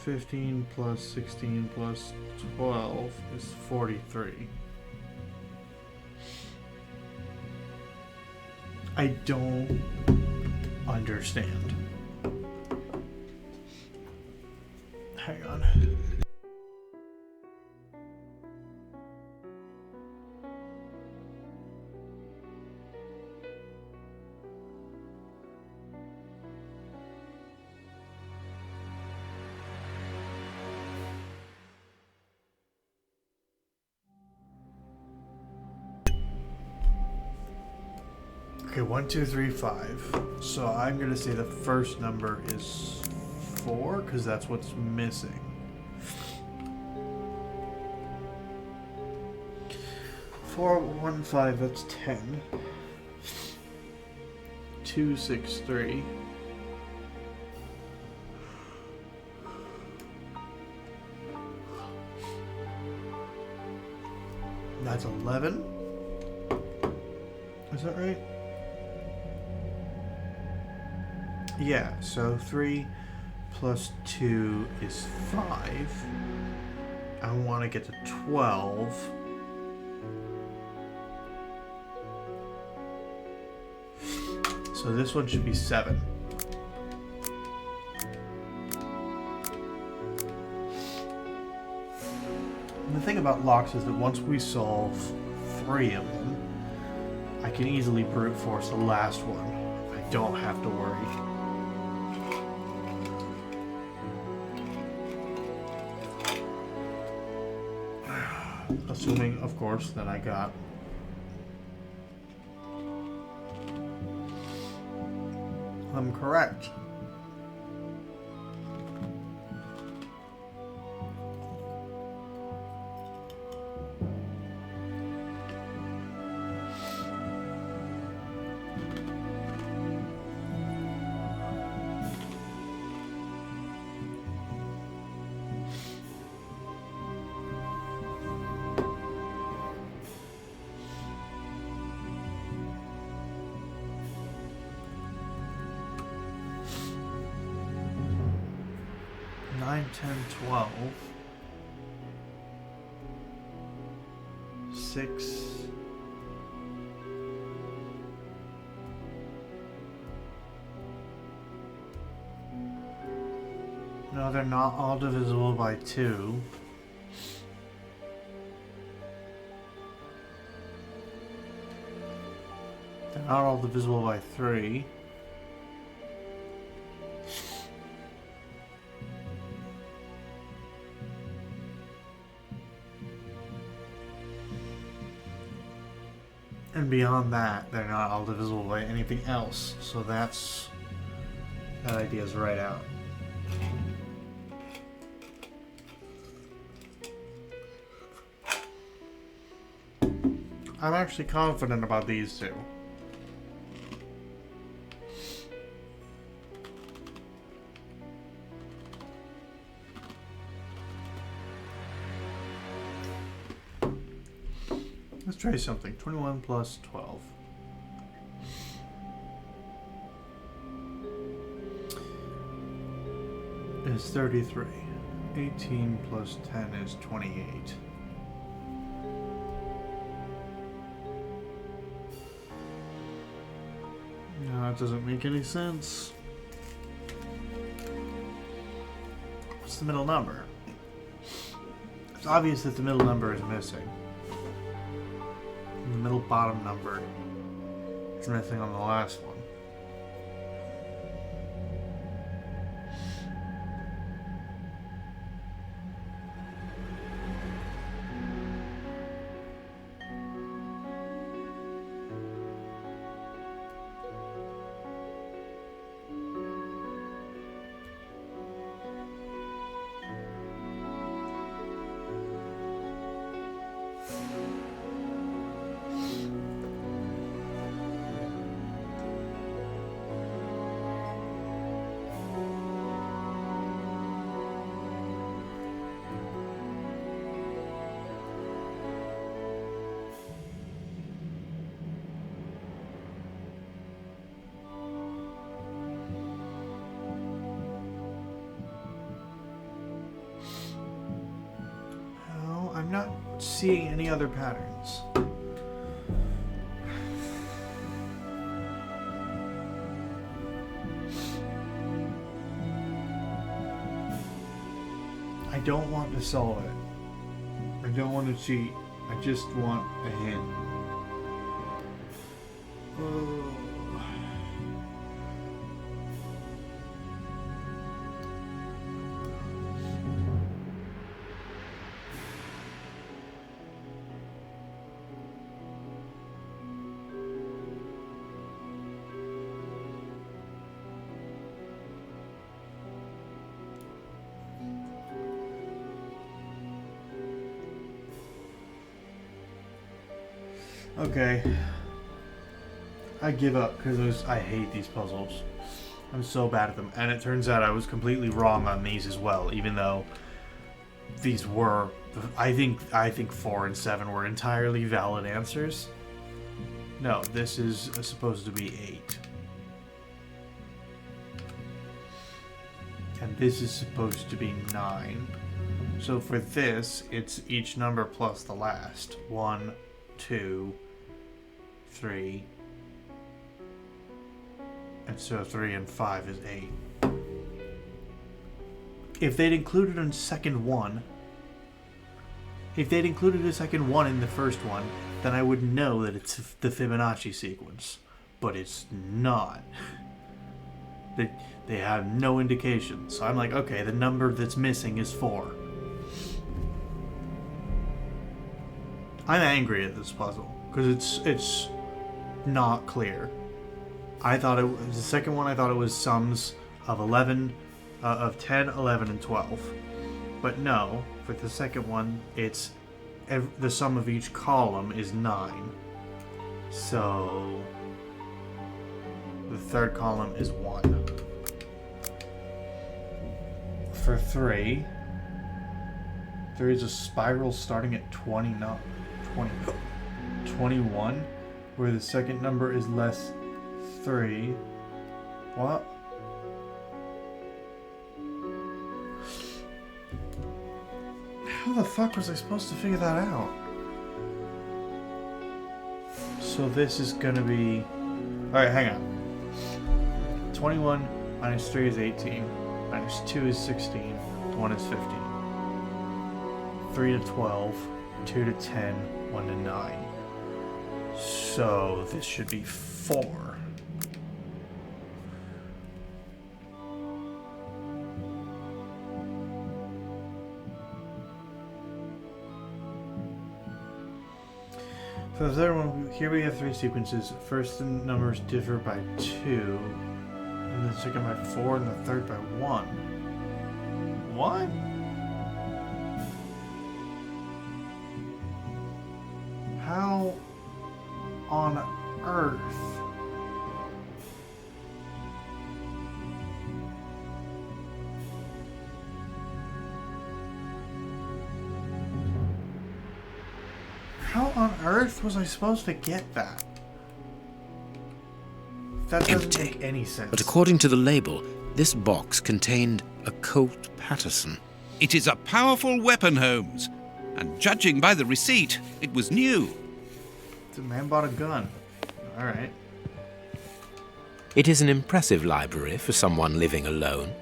15 plus 16 plus 12 is 43. I don't understand. Hang on. Okay, 1, 2, 3, 5. So I'm gonna say the first number is 4, because that's what's missing. 4, 1, 5, that's 10. 2, 6, 3. That's 11. Is that right? Yeah, so 3 plus 2 is 5. I want to get to 12. So this one should be 7. And the thing about locks is that once we solve 3 of them, I can easily brute force the last one. I don't have to worry. Assuming, of course, that I got I'm correct. Nine, 10, 12. 6. No, they're not all divisible by 2. They're not all divisible by 3. And beyond that, they're not all divisible by anything else. So that idea's right out. I'm actually confident about these two. Let's try something. 21 plus 12. Is 33. 18 plus 10 is 28. No, that doesn't make any sense. What's the middle number? It's obvious that the middle number is missing. The middle bottom number is missing on the last one. I'm not seeing any other patterns. I don't want to solve it. I don't want to cheat. I just want a hint. Okay. I give up because I hate these puzzles. I'm so bad at them. And it turns out I was completely wrong on these as well, even though these were... I think 4 and 7 were entirely valid answers. No, this is supposed to be 8. And this is supposed to be 9. So for this, it's each number plus the last. 1, 2, 3, and so 3 and 5 is 8. If they'd included a second one, in the first one, then I would know that it's the Fibonacci sequence. But it's not. They have no indication. So I'm like, okay, the number that's missing is 4. I'm angry at this puzzle because it's not clear. I thought it was the second one. I thought it was sums of 11, of 10, 11, and 12. But no, for the second one, it's the sum of each column is 9. So the third column is 1. For 3 is a spiral starting at 21, where the second number is less 3. What? How the fuck was I supposed to figure that out? So this is gonna be... Alright, hang on. 21 minus 3 is 18. Minus 2 is 16. 1 is 15. 3 to 12. 2 to 10. 1 to 9. So this should be 4. For the third one, here we have 3 sequences. First, the numbers differ by 2, and the second by 4, and the third by 1. What? How on earth? How on earth was I supposed to get that? That doesn't Empty. make any sense. But according to the label, this box contained a Colt Patterson. It is a powerful weapon, Holmes. And judging by the receipt, it was new. The man bought a gun. Alright. It is an impressive library for someone living alone.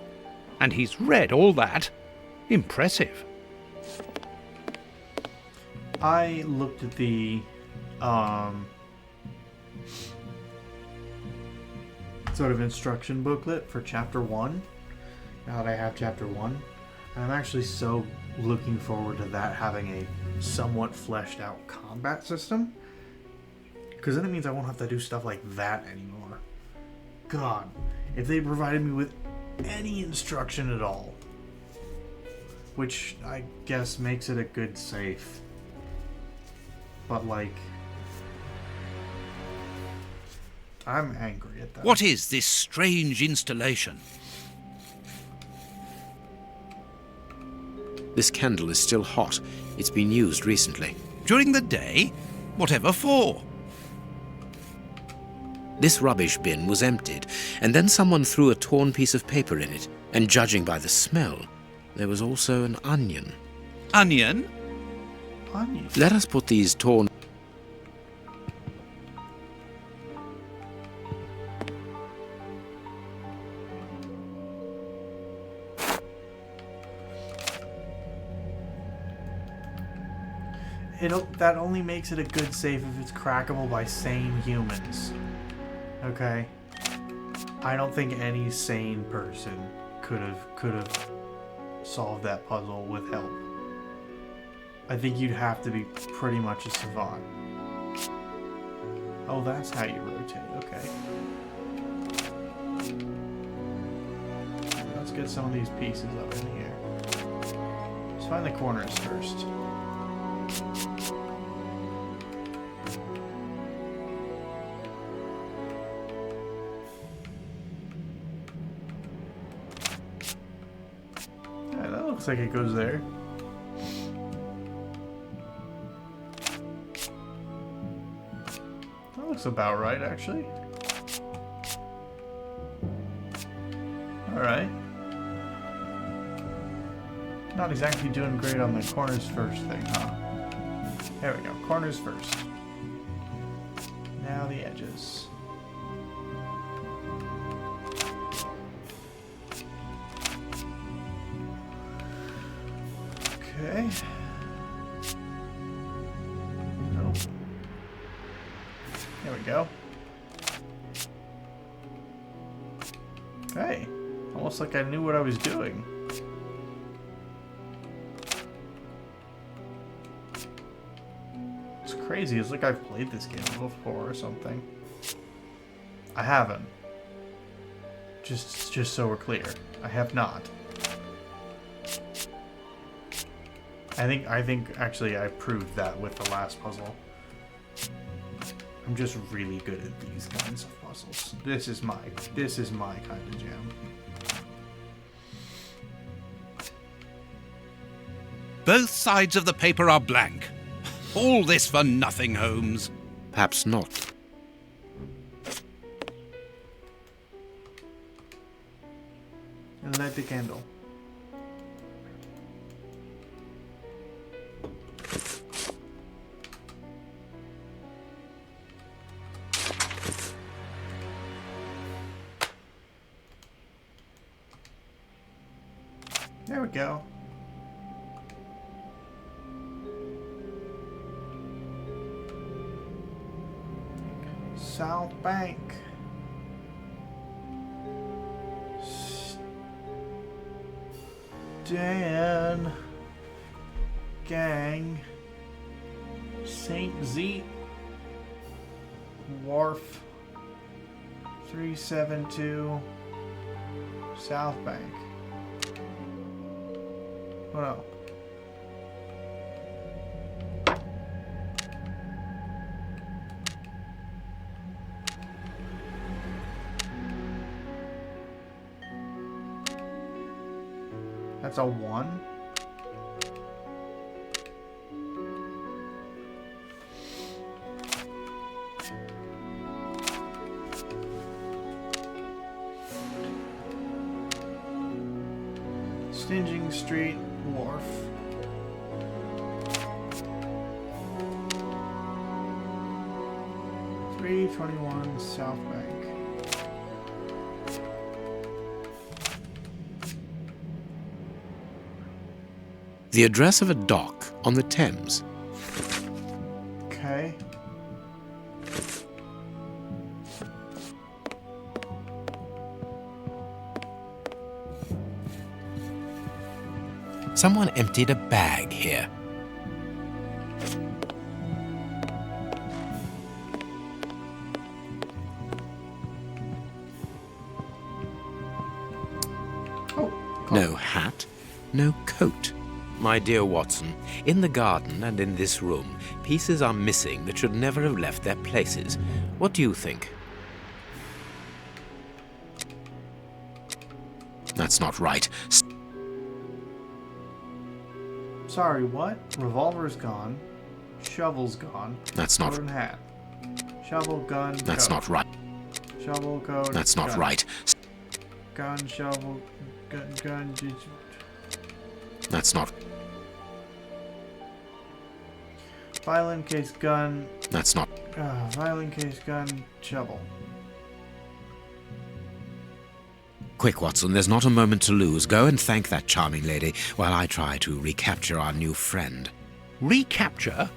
And he's read all that. Impressive. I looked at the sort of instruction booklet for chapter 1. Now that I have chapter 1, and I'm actually so looking forward to that having a somewhat fleshed out combat system, because then it means I won't have to do stuff like that anymore. God, if they provided me with any instruction at all, which I guess makes it a good safe. But, like, I'm angry at that. What is this strange installation? This candle is still hot. It's been used recently. During the day? Whatever for? This rubbish bin was emptied, and then someone threw a torn piece of paper in it. And judging by the smell, there was also an onion. Onion? Onion. Let us put these torn... That only makes it a good save if it's crackable by sane humans. Okay? I don't think any sane person could have solved that puzzle with help. I think you'd have to be pretty much a savant. Oh, that's how you rotate. Okay. Let's get some of these pieces up in here. Let's find the corners first. Yeah, that looks like it goes there. That looks about right, actually. Alright. Not exactly doing great on the corners first thing, huh? There we go. Corners first. Now the edges. Okay. Nope. There we go. Hey. Almost like I knew what I was doing. It's crazy. It's like I've played this game before or something. I haven't. Just so we're clear. I have not. I think actually I proved that with the last puzzle. I'm just really good at these kinds of puzzles. This is my kind of jam. Both sides of the paper are blank. All this for nothing, Holmes. Perhaps not. And light the candle. There we go. South Bank. Dan. Gang. St. Zete. Wharf. 372. South Bank. Oh no. That's a 1. Stinging Street Wharf. $321 South Bank. The address of a dock on the Thames. Okay. Someone emptied a bag here. Oh. No hat, no coat. My dear Watson, in the garden and in this room, pieces are missing that should never have left their places. What do you think? That's not right. Sorry, what? Revolver's gone. Shovel's gone. That's not. Coat and hat. Shovel, gun. That's coat. not right. Shovel, coat. That's not gun. right. Gun, shovel, gun. That's not. Violin case, gun. That's not. Violin case, gun, shovel. Quick, Watson, there's not a moment to lose. Go and thank that charming lady while I try to recapture our new friend. Recapture?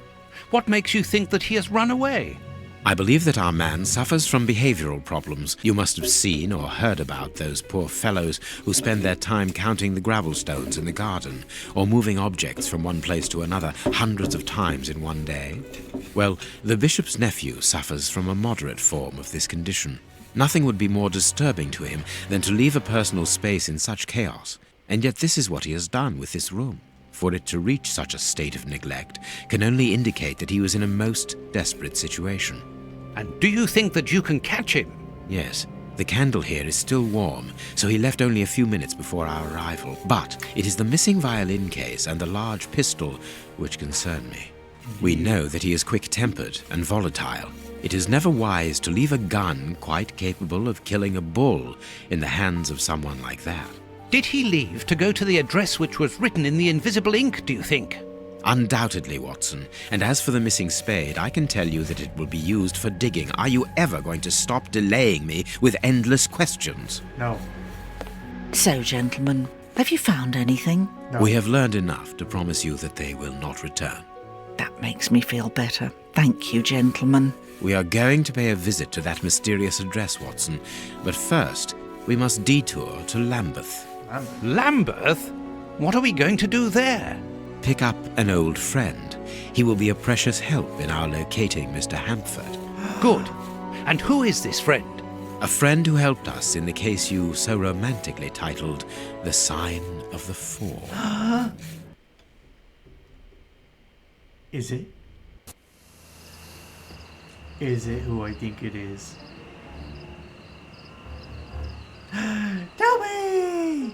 What makes you think that he has run away? I believe that our man suffers from behavioral problems. You must have seen or heard about those poor fellows who spend their time counting the gravel stones in the garden, or moving objects from one place to another hundreds of times in one day. Well, the bishop's nephew suffers from a moderate form of this condition. Nothing would be more disturbing to him than to leave a personal space in such chaos, and yet this is what he has done with this room. For it to reach such a state of neglect can only indicate that he was in a most desperate situation. And do you think that you can catch him? Yes, the candle here is still warm, so he left only a few minutes before our arrival. But it is the missing violin case and the large pistol which concern me. We know that he is quick-tempered and volatile. It is never wise to leave a gun quite capable of killing a bull in the hands of someone like that. Did he leave to go to the address which was written in the invisible ink, do you think? Undoubtedly, Watson. And as for the missing spade, I can tell you that it will be used for digging. Are you ever going to stop delaying me with endless questions? No. So, gentlemen, have you found anything? No. We have learned enough to promise you that they will not return. That makes me feel better. Thank you, gentlemen. We are going to pay a visit to that mysterious address, Watson. But first, we must detour to Lambeth. Lambeth? What are we going to do there? Pick up an old friend. He will be a precious help in our locating Mr. Hampford. Good. And who is this friend? A friend who helped us in the case you so romantically titled The Sign of the Four. Is it? Is it who I think it is? Toby!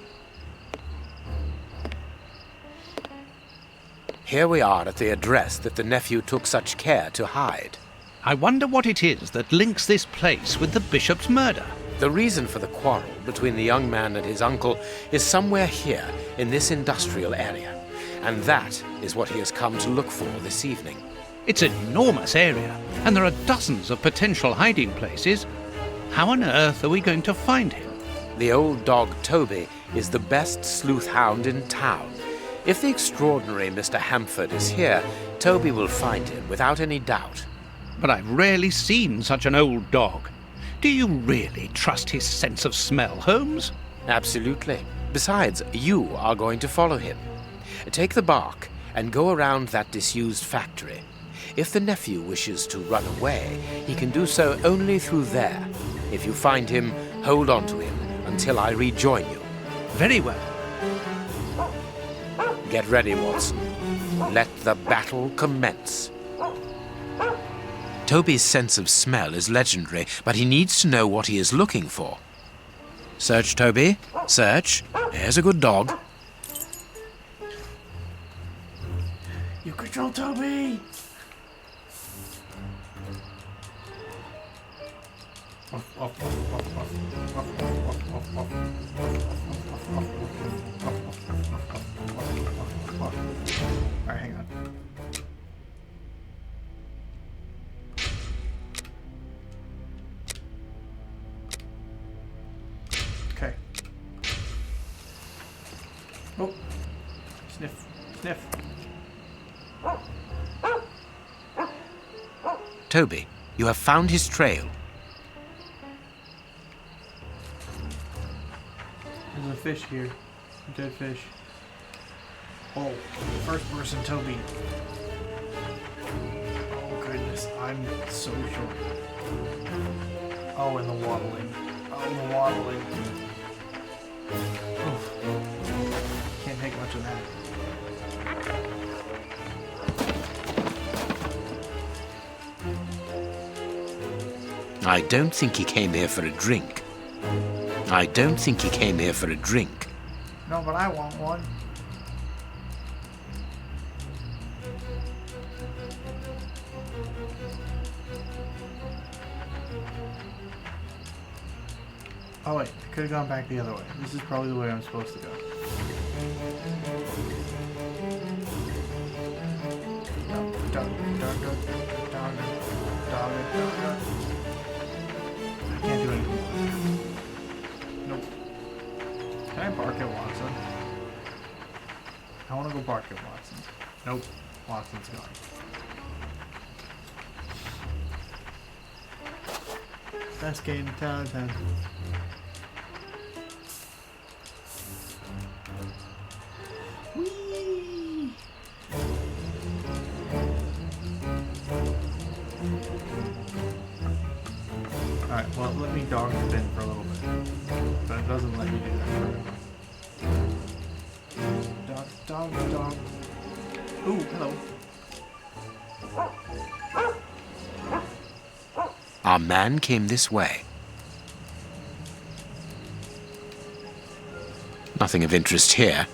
Here we are at the address that the nephew took such care to hide. I wonder what it is that links this place with the bishop's murder. The reason for the quarrel between the young man and his uncle is somewhere here in this industrial area, and that is what he has come to look for this evening. It's an enormous area, and there are dozens of potential hiding places. How on earth are we going to find him? The old dog Toby is the best sleuth hound in town. If the extraordinary Mr. Hamford is here, Toby will find him without any doubt. But I've rarely seen such an old dog. Do you really trust his sense of smell, Holmes? Absolutely. Besides, you are going to follow him. Take the bark and go around that disused factory. If the nephew wishes to run away, he can do so only through there. If you find him, hold on to him until I rejoin you. Very well. Get ready, Watson. Let the battle commence. Toby's sense of smell is legendary, but he needs to know what he is looking for. Search, Toby. Search. There's a good dog. You control Toby! Alright, hang on. Okay. Oh. Sniff. Sniff. Toby, you have found his trail. There's a fish here. A dead fish. Oh, first person Toby. Oh goodness, I'm so short. Oh, and the waddling. Oh, the waddling. Oof. Can't take much of that. I don't think he came here for a drink. I don't think he came here for a drink. No, but I want one. Oh wait, I could have gone back the other way. This is probably the way I'm supposed to go. I can't do anything. Nope. Can I bark at Watson? I want to go bark at Watson. Nope. Watson's gone. Best game in town. Whee! Alright, well, let me dog spin for a little bit. But it doesn't let me do that forever. Dog. Ooh, hello. Our man came this way. Nothing of interest here.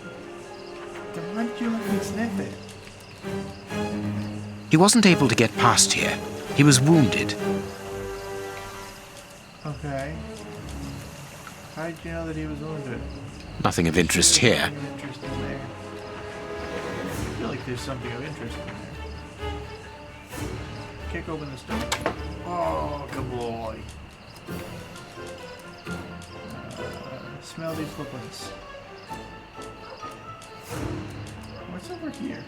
Then why did you let me sniff it? He wasn't able to get past here. He was wounded. Okay. How did you know that he was wounded? Nothing of interest here. Something of interest in there. I feel like there's something of interest in there. Kick open this door. Oh, good boy. Smell these footprints. What's over here?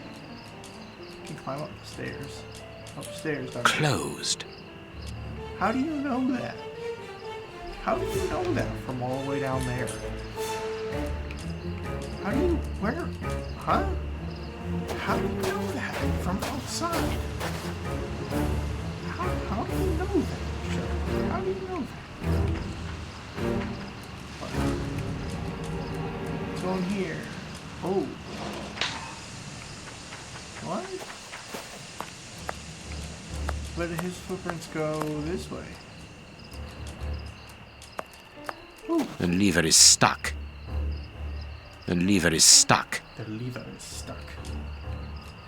You can climb up the stairs. Upstairs, Doctor. Closed. How do you know that? How do you know that from all the way down there? How do you... Where? Huh? How do you know that from outside? How do you know that, Sherlock? How do you know that? going here. Oh. What? But his footprints go this way. Ooh. The lever is stuck. The lever is stuck. The lever is stuck.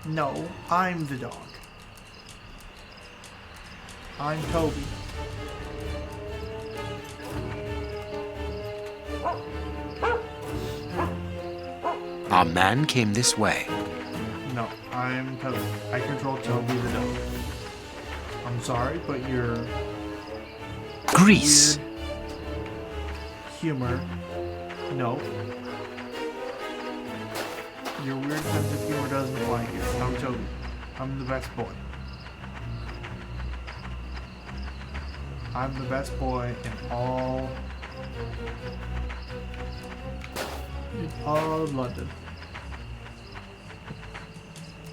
No, I'm the dog. I'm Toby. Our man came this way. No, I'm Toby. I control Toby the dog. I'm sorry, but your Grease. weird humor. No. Your weird sense of humor doesn't apply here. I'm Toby. I'm the best boy. I'm the best boy in all of London.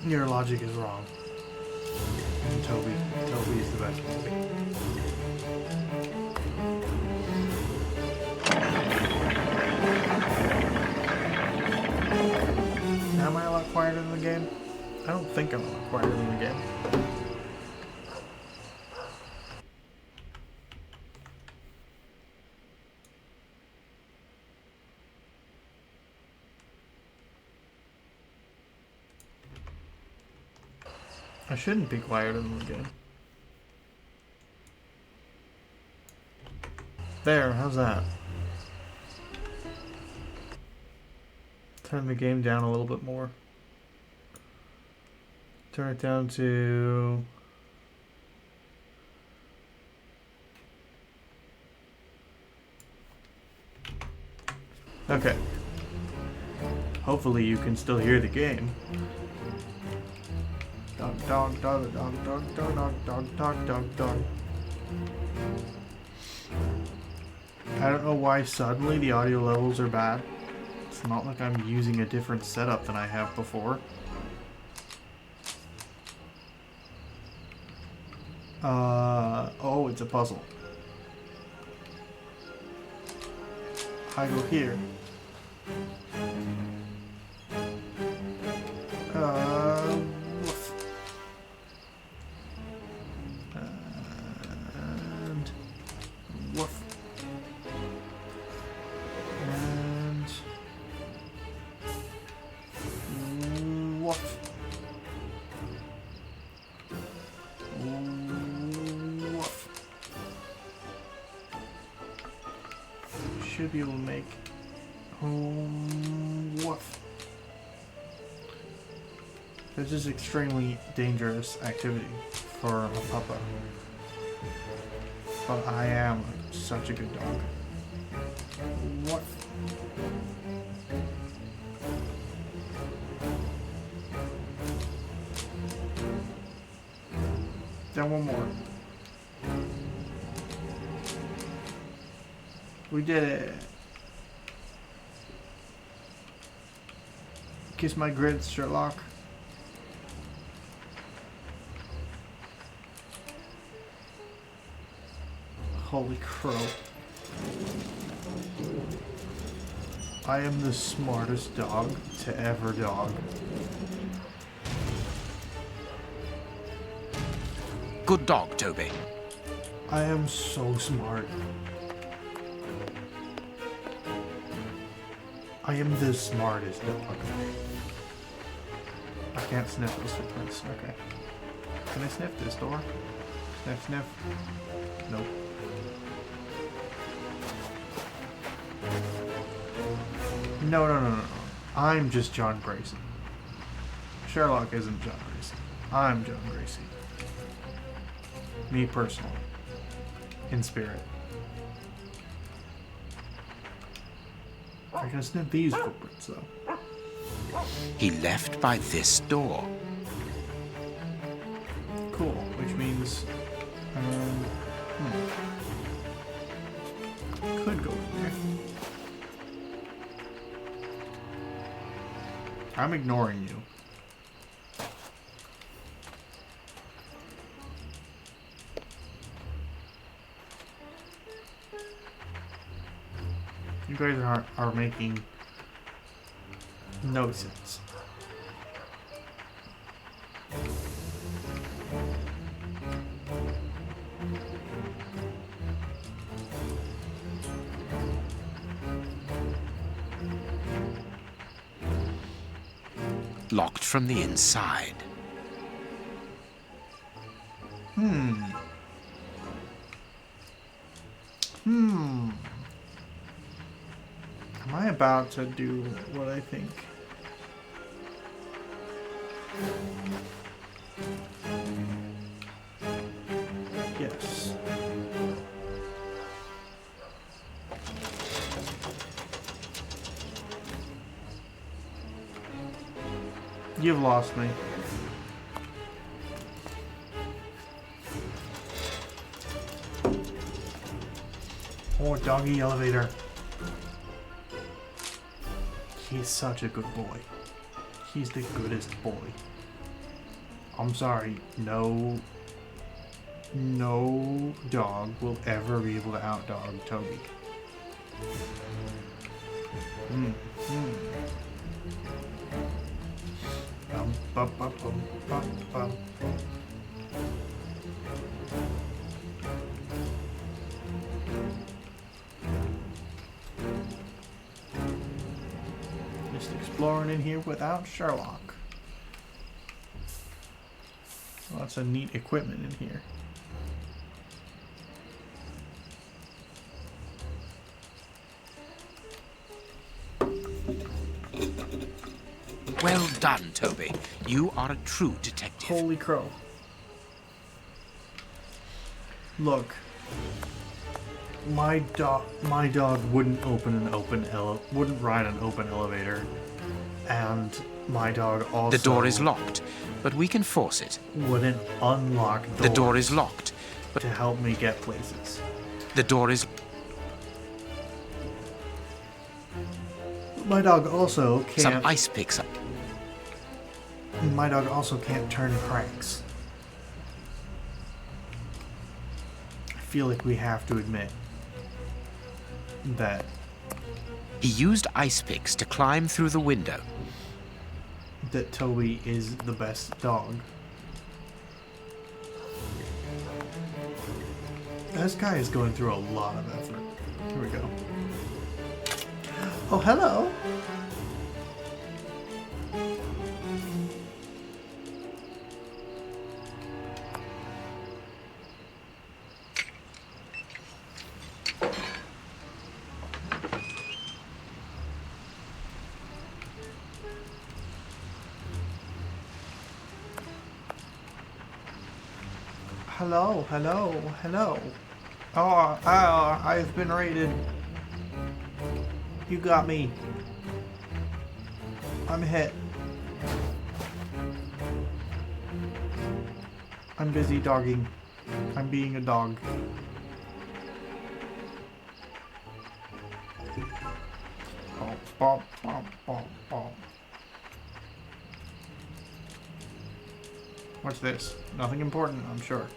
Your logic is wrong. And Toby is the best boy. Am I a lot quieter in the game? I don't think I'm a lot quieter in the game. I shouldn't be quieter in the game. There, how's that? Turn the game down a little bit more. Turn it down to... Okay. Hopefully you can still hear the game. Dog, dog, dog, dog, dog, dog, dog, dog, dog, dog, dog. I don't know why suddenly the audio levels are bad. It's not like I'm using a different setup than I have before. Oh, it's a puzzle. I go here. Woof. And woof. And woof. Woof. Should be able to make woof. This is extremely dangerous activity for a puppa. But I am such a good dog. What? Then one more. We did it. Kiss my grits, Sherlock. Holy crow. I am the smartest dog to ever dog. Good dog, Toby. I am so smart. I am the smartest dog. I can't sniff those footprints. Okay. Can I sniff this door? Sniff, sniff. Nope. No, no, no, no, no. I'm just John Gracie. Sherlock isn't John Gracie. I'm John Gracie. Me personally. In spirit. I can sniff these footprints, though. He left by this door. Cool, which means... could go in there. I'm ignoring you. You guys are making No sense. Locked from the inside. Am I about to do what I think? Yes. You've lost me. Oh, doggy elevator. He's such a good boy. He's the goodest boy. I'm sorry, no dog will ever be able to outdog Toby. Bum, bum, bum, bum, bum, bum. Just exploring in here without Sherlock. Lots of neat equipment in here. Well done, Toby. You are a true detective. Holy crow. Look. My dog wouldn't wouldn't ride an open elevator. And my dog also The door is locked, but we can force it. wouldn't unlock doors The door is locked, but to help me get places. the door is... My dog also can't Some ice picks up. My dog also can't turn cranks. I feel like we have to admit that He used ice picks to climb through the window. Toby is the best dog. This guy is going through a lot of effort. Here we go. Oh, hello. Hello, hello, hello. Oh, I've been raided. You got me. I'm hit. I'm busy dogging. I'm being a dog. Bom, bom, bom, bom, bom. What's this? Nothing important, I'm sure.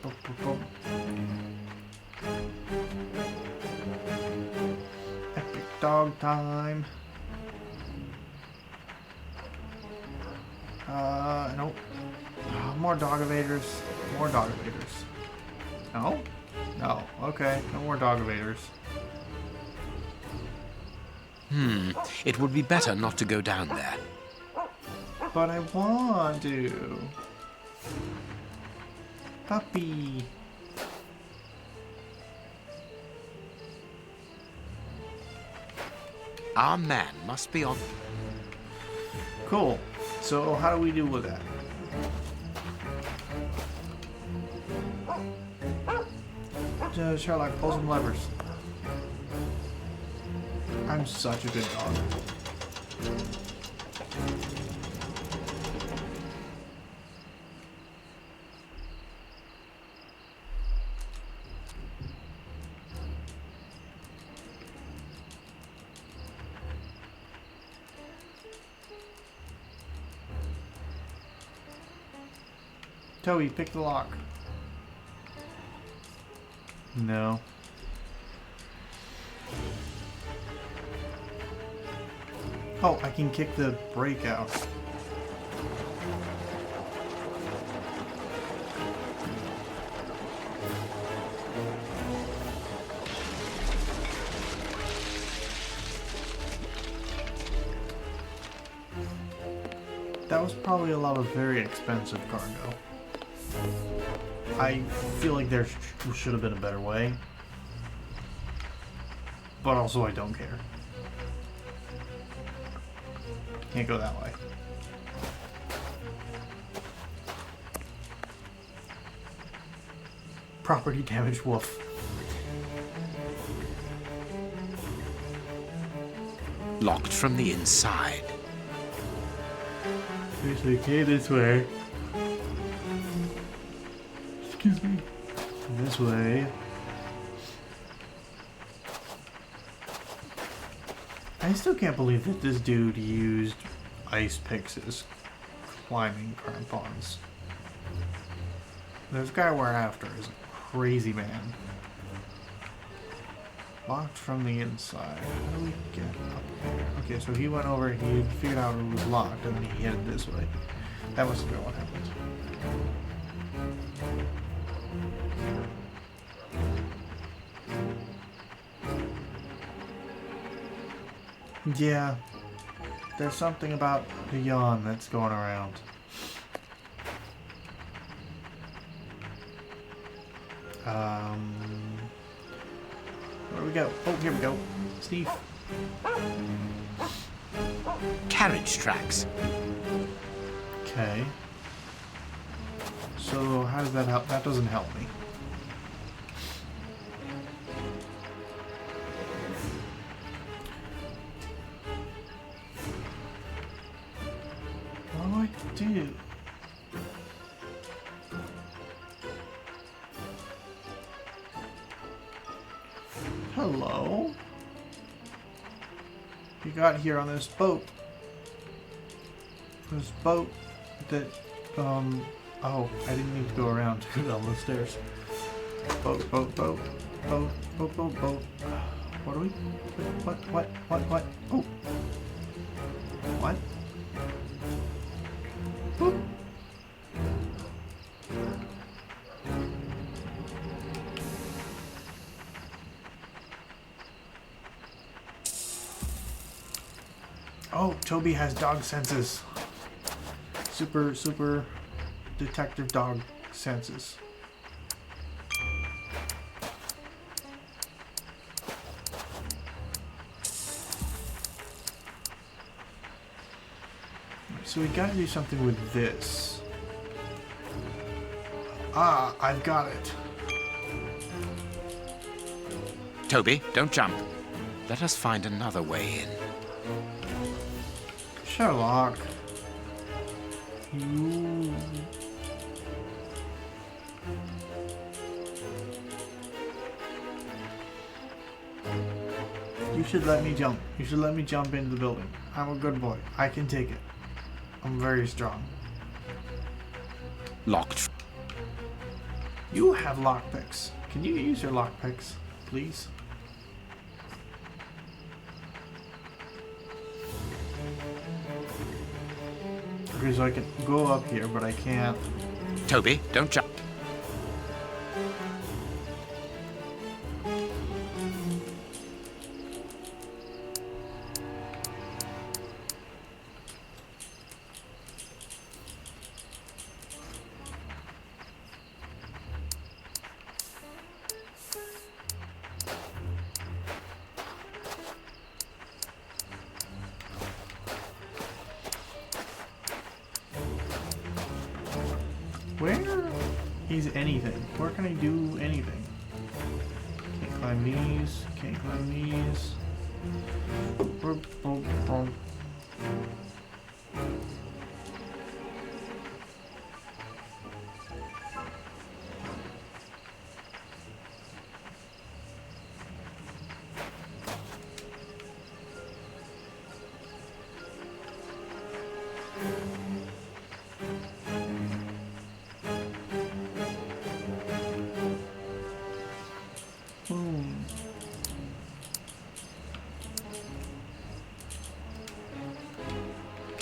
Bum, bum, bum. Epic dog time. Nope. Oh, more dog evaders. More dog evaders. No? No. Okay, no more dog evaders. It would be better not to go down there. But I want to. Puppy. Our man must be on... Cool. So how do we deal with that? Sherlock, pull some levers. I'm such a good dog. Toby, pick the lock. No. Oh, I can kick the brake out. That was probably a lot of very expensive cargo. I feel like there should have been a better way. But also I don't care. Can't go that way. Property damage, woof. Locked from the inside. Okay, this way. Excuse me. This way. I still can't believe that this dude used ice picks as climbing crampons. This guy we're after is a crazy man. Locked from the inside. How do we get up there? Okay, so he went over, he figured out it was locked, and then he headed this way. That must have been what happened. Yeah, there's something about the yawn that's going around. Where do we go? Oh, here we go. Steve. Carriage tracks. Okay. So how does that help? That doesn't help me. What do I do? Hello? You got here on this boat. This boat that, oh, I didn't need to go around to go down the stairs. Boat. What are we? What? Oh. What? Boop. Oh, Toby has dog senses. Super detective dog senses. So we gotta do something with this. Ah, I've got it. Toby, don't jump. Let us find another way in. Sherlock. You... You should let me jump. You should let me jump into the building. I'm a good boy. I can take it. I'm very strong. Locked. You have lockpicks. Can you use your lockpicks, please? Okay, so I can go up here, but I can't. Toby, don't jump. Where is anything? Where can I do anything? Can't climb these. Can't climb these.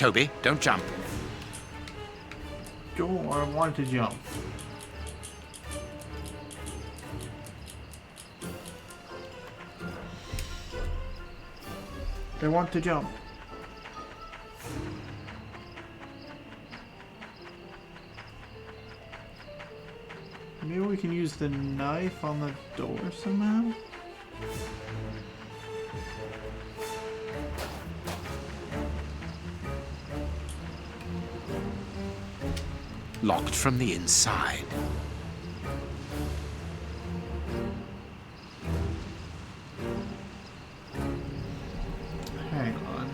Toby, don't jump. Joel, I want to jump. I want to jump. Maybe we can use the knife on the door somehow? Locked from the inside. Hang on.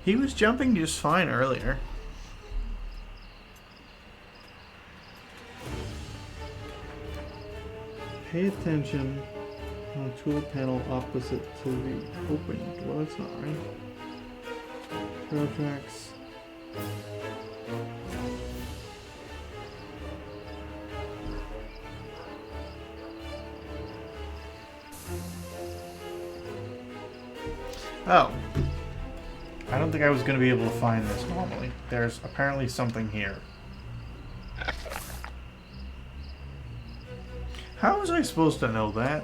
He was jumping just fine earlier. Pay attention on the tool panel opposite to the opening. Well, that's not right. Protracts. Oh. I don't think I was going to be able to find this normally. There's apparently something here. How was I supposed to know that?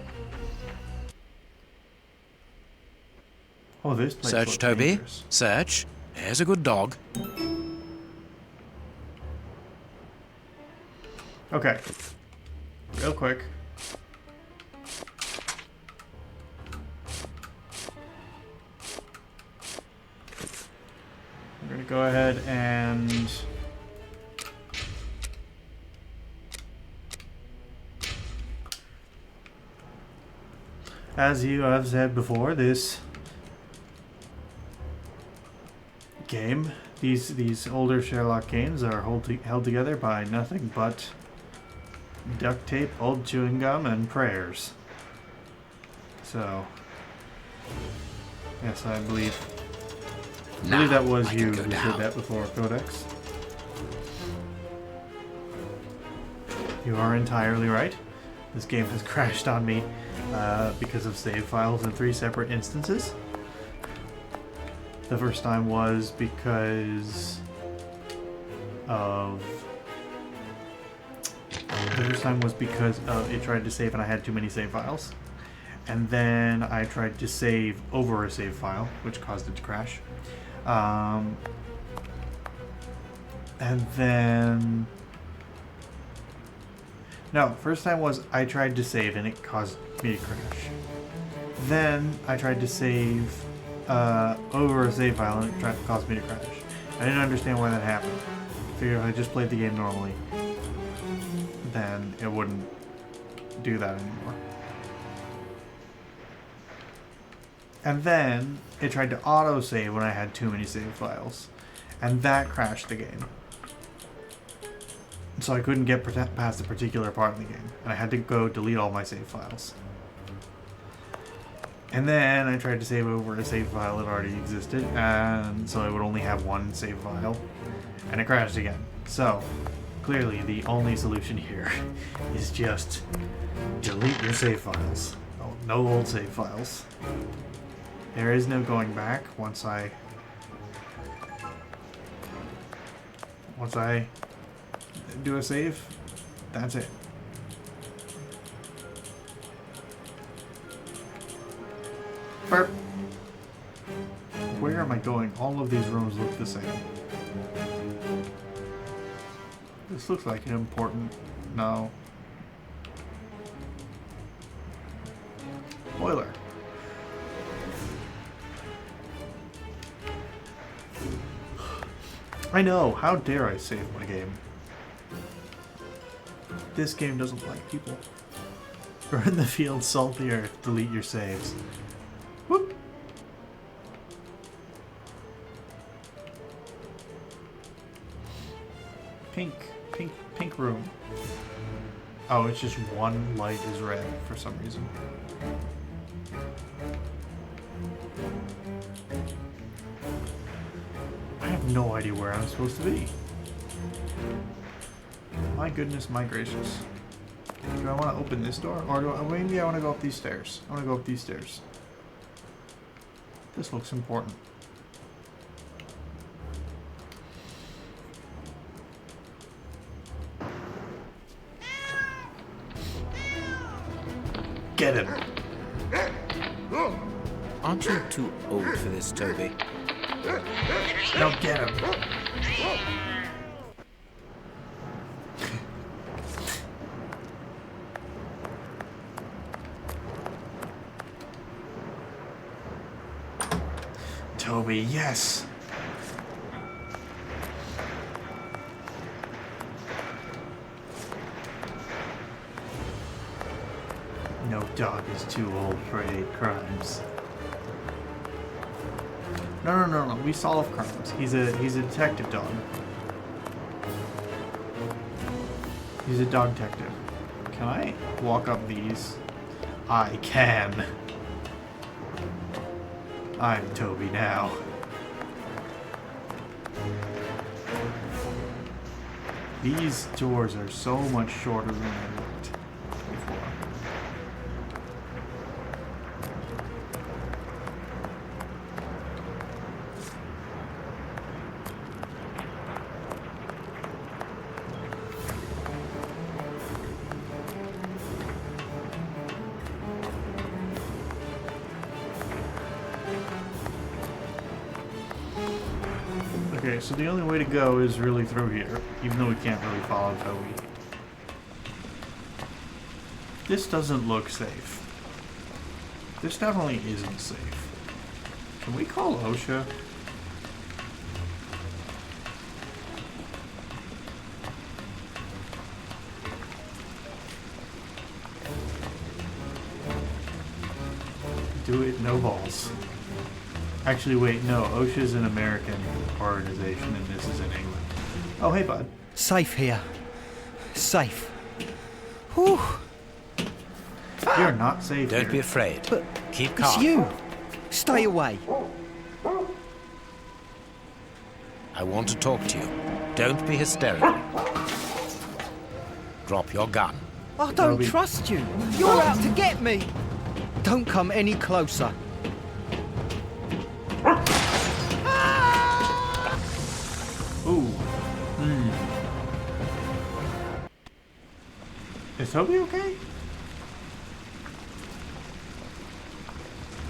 Oh, this place Search, looks Toby. dangerous. Search. There's a good dog. Okay. Real quick. We're going to go ahead and... As you have said before, this game, these older Sherlock games are held together by nothing but duct tape, old chewing gum, and prayers. So, yes, I believe that was you who said that before, Codex. You are entirely right. This game has crashed on me because of save files in 3 separate instances. The first time was because it tried to save and I had too many save files. And then I tried to save over a save file, which caused it to crash. And then... No, first time was I tried to save and it caused me to crash. Then I tried to save over a save file and it caused me to crash. I didn't understand why that happened. I figured if I just played the game normally, then it wouldn't do that anymore. And then it tried to auto-save when I had too many save files. And that crashed the game. So I couldn't get past a particular part of the game. And I had to go delete all my save files. And then I tried to save over a save file that already existed. And so I would only have one save file. And it crashed again. So, clearly the only solution here is just delete your save files. Oh, no old save files. There is no going back once I do a save. That's it. Burp. Where am I going? All of these rooms look the same. This looks like an important... No. Boiler. I know. How dare I save my game? This game doesn't like people. Burn the field, salt the earth, delete your saves. Whoop. Pink room. Oh, it's just one light is red for some reason. have no idea where I'm supposed to be. My goodness, my gracious. Do I want to open this door? Or maybe I want to go up these stairs. I want to go up these stairs. This looks important. Get him! Aren't you too old for this, Toby? Now get him! Toby, yes! No dog is too old for hate crimes. No. We solve crimes. He's a detective dog. He's a dog detective. Can I walk up these? I can. I'm Toby now. These doors are so much shorter than I looked before. Okay, so the only way to go is really through here, even though we can't really follow Toby. This doesn't look safe. This definitely isn't safe. Can we call OSHA? Do it, no balls. Actually, wait, no. OSHA's an American organization, and this is in England. Oh, hey, bud. Safe here. Safe. Whew. You're not safe Don't here. be afraid. But Keep calm. it's you. Stay away. I want to talk to you. Don't be hysterical. Drop your gun. I don't Toby. trust you. You're out to get me. Don't come any closer. Ooh. Is Toby okay?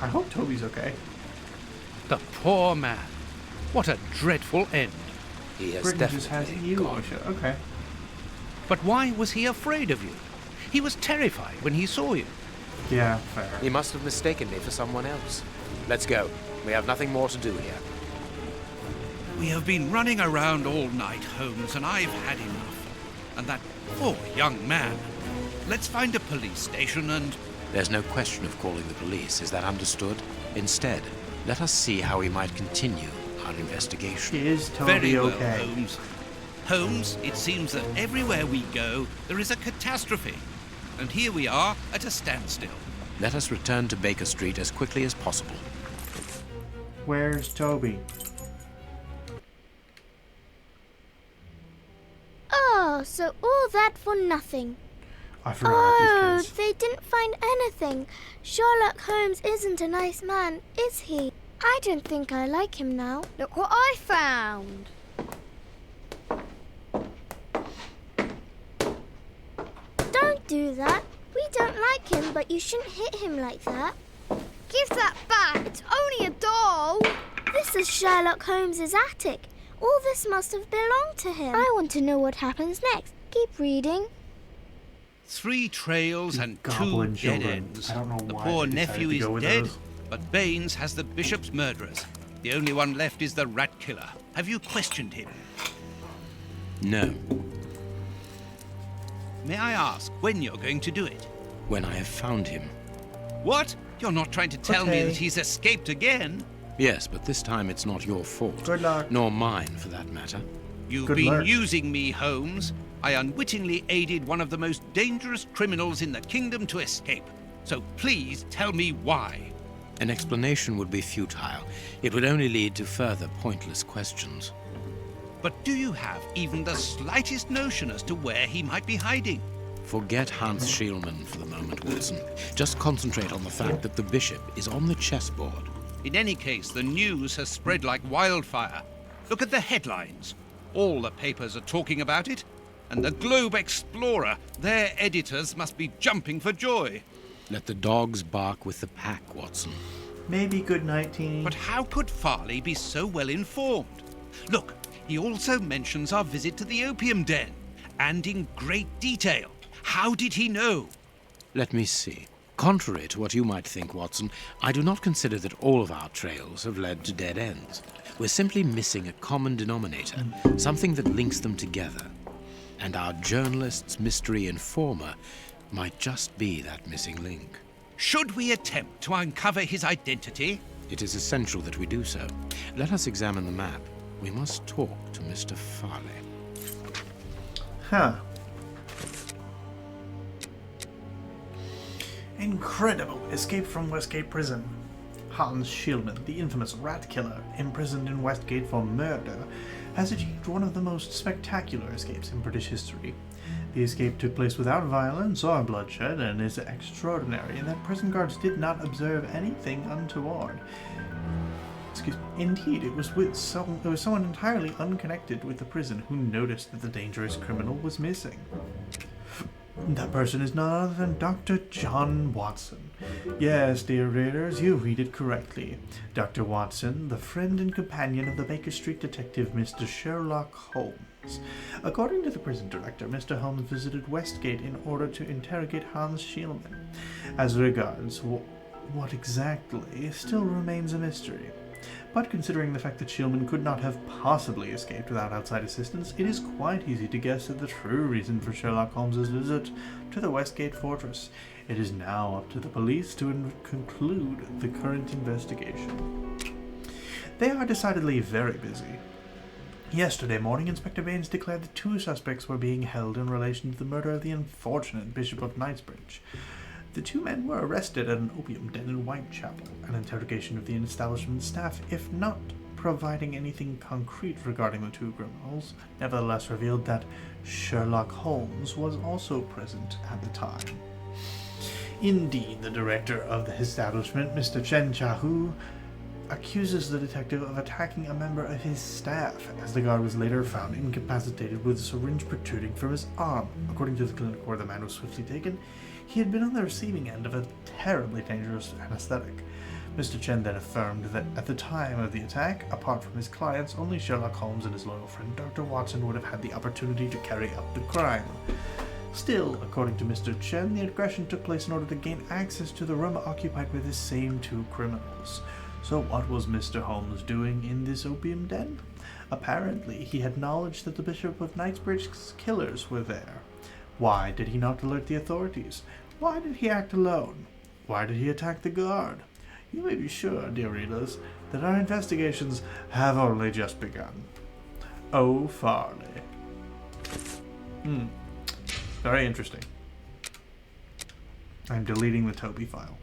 I hope Toby's okay. The poor man. What a dreadful end. He has Britain just has definitely you, gone. OSHA. Okay. But why was he afraid of you? He was terrified when he saw you. Yeah, fair. He must have mistaken me for someone else. Let's go. We have nothing more to do here. We have been running around all night, Holmes, and I've had enough. And that poor young man. Let's find a police station and... There's no question of calling the police, is that understood? Instead, let us see how we might continue our investigation. Is Toby Very well, okay? Holmes. Holmes, it seems that everywhere we go, there is a catastrophe. And here we are at a standstill. Let us return to Baker Street as quickly as possible. Where's Toby? Oh, so all that for nothing. I forgot about Oh, these kids. they didn't find anything. Sherlock Holmes isn't a nice man, is he? I don't think I like him now. Look what I found. Don't do that. We don't like him, but you shouldn't hit him like that. Give that back. It's only a doll. This is Sherlock Holmes's attic. All this must have belonged to him. I want to know what happens next. Keep reading. 3 trails and 2 Goblin dead children. ends. I don't know The why poor they decided nephew to is go with dead, those. but Baines has the bishop's murderers. The only one left is the rat killer. Have you questioned him? No. May I ask when you're going to do it? When I have found him. What? You're not trying to tell me Okay. that he's escaped again? Yes, but this time it's not your fault. Good luck. Nor mine, for that matter. You've Good been luck. using me, Holmes. I unwittingly aided one of the most dangerous criminals in the kingdom to escape. So please tell me why. An explanation would be futile. It would only lead to further pointless questions. But do you have even the slightest notion as to where he might be hiding? Forget Hans Schielmann for the moment, Watson. Just concentrate on the fact that the bishop is on the chessboard. In any case, the news has spread like wildfire. Look at the headlines. All the papers are talking about it. And the Globe Explorer, their editors must be jumping for joy. Let the dogs bark with the pack, Watson. Maybe good night, teeny. But how could Farley be so well informed? Look, he also mentions our visit to the opium den, and in great detail. How did he know? Let me see. Contrary to what you might think, Watson, I do not consider that all of our trails have led to dead ends. We're simply missing a common denominator, something that links them together. And our journalist's mystery informer might just be that missing link. Should we attempt to uncover his identity? It is essential that we do so. Let us examine the map. We must talk to Mr. Farley. Huh. Incredible. Escape from Westgate Prison. Hans Schielmann, the infamous rat killer, imprisoned in Westgate for murder, has achieved one of the most spectacular escapes in British history. The escape took place without violence or bloodshed and is extraordinary in that prison guards did not observe anything untoward. Indeed, it was someone entirely unconnected with the prison who noticed that the dangerous criminal was missing. That person is none other than Dr. John Watson. Yes, dear readers, you read it correctly. Dr. Watson, the friend and companion of the Baker Street detective Mr. Sherlock Holmes. According to the prison director, Mr. Holmes visited Westgate in order to interrogate Hans Schielmann. As regards what exactly still remains a mystery. But considering the fact that Schielmann could not have possibly escaped without outside assistance, it is quite easy to guess at the true reason for Sherlock Holmes' visit to the Westgate Fortress. It is now up to the police to conclude the current investigation. They are decidedly very busy. Yesterday morning, Inspector Baines declared that 2 suspects were being held in relation to the murder of the unfortunate Bishop of Knightsbridge. The 2 men were arrested at an opium den in Whitechapel. An interrogation of the establishment staff, if not providing anything concrete regarding the 2 criminals, nevertheless revealed that Sherlock Holmes was also present at the time. Indeed, the director of the establishment, Mr. Chen Chahu, accuses the detective of attacking a member of his staff, as the guard was later found incapacitated with a syringe protruding from his arm. According to the clinic where the man was swiftly taken, he had been on the receiving end of a terribly dangerous anesthetic. Mr. Chen then affirmed that at the time of the attack, apart from his clients, only Sherlock Holmes and his loyal friend Dr. Watson would have had the opportunity to carry out the crime. Still, according to Mr. Chen, the aggression took place in order to gain access to the room occupied by the same 2 criminals. So what was Mr. Holmes doing in this opium den? Apparently, he had knowledge that the Bishop of Knightsbridge's killers were there. Why did he not alert the authorities? Why did he act alone? Why did he attack the guard? You may be sure, dear readers, that our investigations have only just begun. Oh, Farley. Very interesting. I'm deleting the Toby file.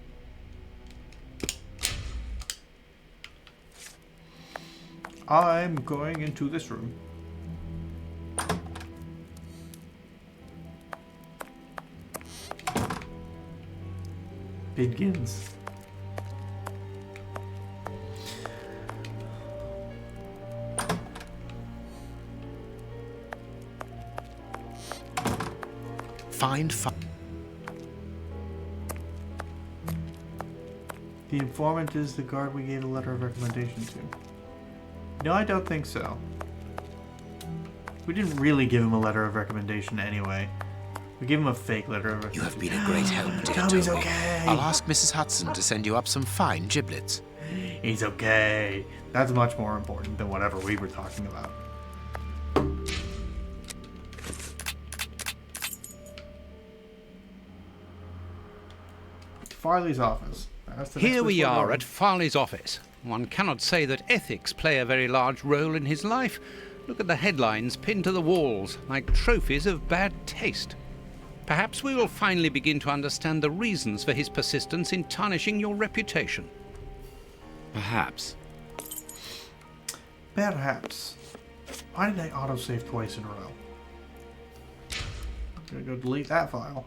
I'm going into this room. Begins. The informant is the guard we gave a letter of recommendation to. No, I don't think so. We didn't really give him a letter of recommendation anyway. We gave him a fake letter of recommendation. You have been a great help, dear Toby's Toby. okay. I'll ask Mrs. Hudson to send you up some fine giblets. He's okay. That's much more important than whatever we were talking about. Farley's office. Here we are at Farley's office. One cannot say that ethics play a very large role in his life. Look at the headlines pinned to the walls, like trophies of bad taste. Perhaps we will finally begin to understand the reasons for his persistence in tarnishing your reputation. Perhaps. Perhaps. Why did I autosave twice in a row? I'm gonna go delete that file.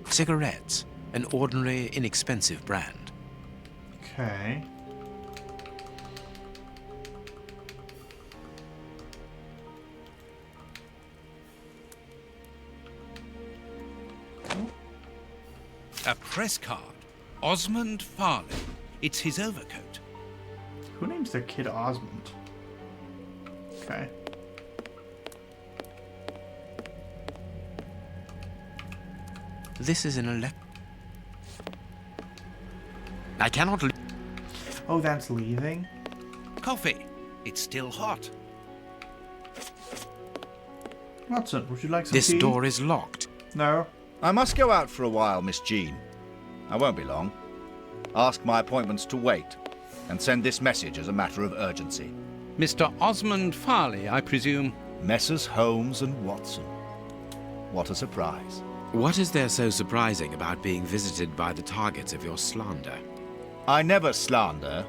Cigarettes, an ordinary, inexpensive brand. Okay. A press card. Osmond Farley. It's his overcoat. Who names their kid Osmond? Okay. This is an I cannot Oh, that's leaving? Coffee. It's still hot. Watson, would you like some This tea? door is locked. No. I must go out for a while, Miss Jean. I won't be long. Ask my appointments to wait, and send this message as a matter of urgency. Mr. Osmond Farley, I presume. Messrs. Holmes and Watson. What a surprise. What is there so surprising about being visited by the targets of your slander? I never slander.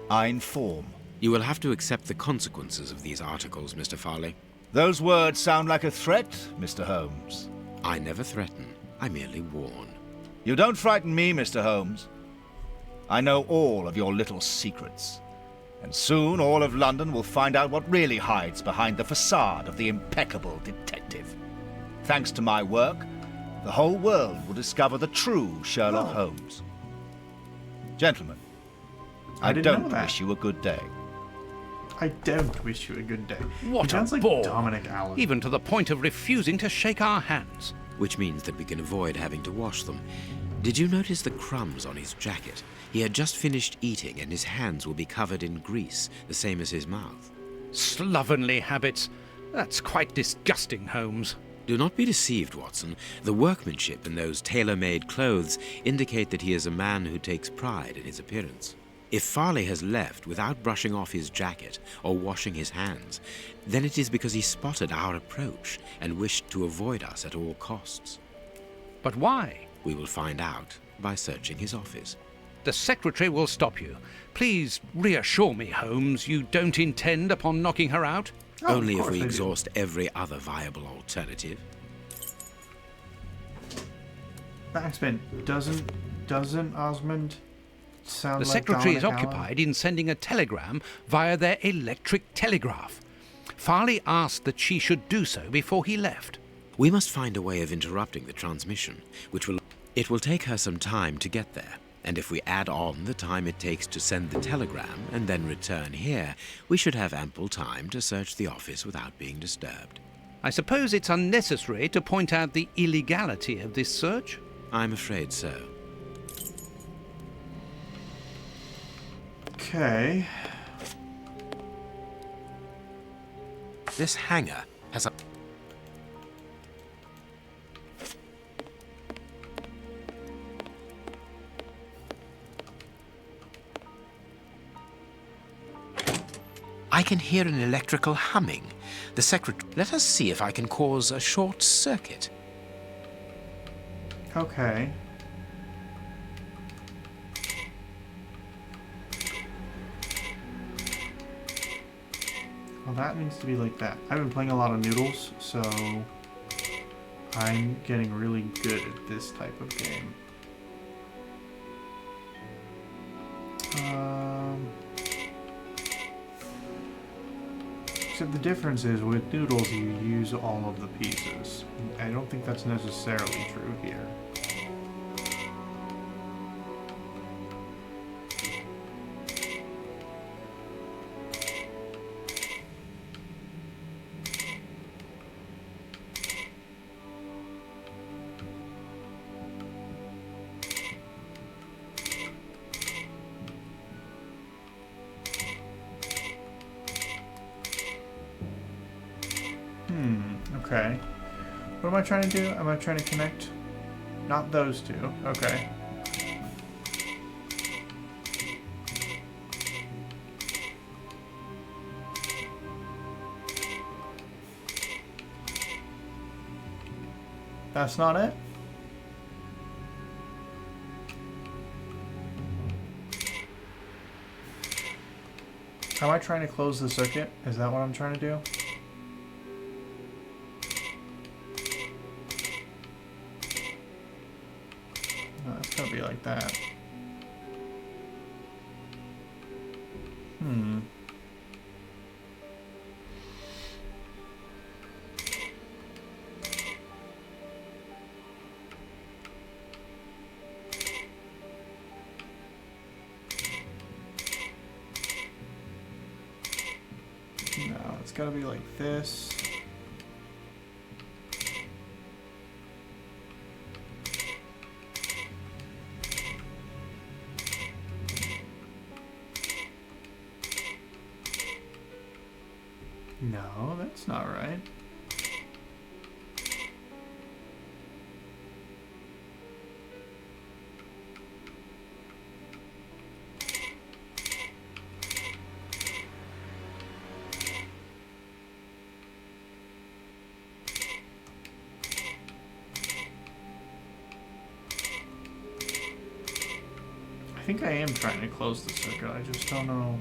I inform. You will have to accept the consequences of these articles, Mr. Farley. Those words sound like a threat, Mr. Holmes. I never threaten. I merely warn. You don't frighten me, Mr. Holmes. I know all of your little secrets. And soon all of London will find out what really hides behind the facade of the impeccable detective. Thanks to my work, the whole world will discover the true Sherlock Holmes. Gentlemen, I didn't don't know that. wish you a good day. I don't wish you a good day. What He sounds a like bore. Dominic Allen. Even to the point of refusing to shake our hands. Which means that we can avoid having to wash them. Did you notice the crumbs on his jacket? He had just finished eating and his hands will be covered in grease, the same as his mouth. Slovenly habits. That's quite disgusting, Holmes. Do not be deceived, Watson. The workmanship in those tailor-made clothes indicate that he is a man who takes pride in his appearance. If Farley has left without brushing off his jacket or washing his hands, then it is because he spotted our approach and wished to avoid us at all costs. But why? We will find out by searching his office. The secretary will stop you. Please reassure me, Holmes, you don't intend upon knocking her out? Only if course we I do. exhaust every other viable alternative. Backspin. Doesn't Osmond sound The like secretary is Dominic Allen? occupied in sending a telegram via their electric telegraph. Farley asked that she should do so before he left. We must find a way of interrupting the transmission, It will take her some time to get there, and if we add on the time it takes to send the telegram and then return here, we should have ample time to search the office without being disturbed. I suppose it's unnecessary to point out the illegality of this search? I'm afraid so. Okay. This hanger has a... I can hear an electrical humming. The secretary... Let us see if I can cause a short circuit. Okay. Well, that needs to be like that. I've been playing a lot of Noodles, so I'm getting really good at this type of game. Except the difference is with Noodles you use all of the pieces. I don't think that's necessarily true here. Okay. What am I trying to do? Am I trying to connect? Not those two. Okay. That's not it? Am I trying to close the circuit? Is that what I'm trying to do? No, it's gonna be like that. No, it's gotta be like this. No, that's not right. I think I am trying to close the circuit, I just don't know.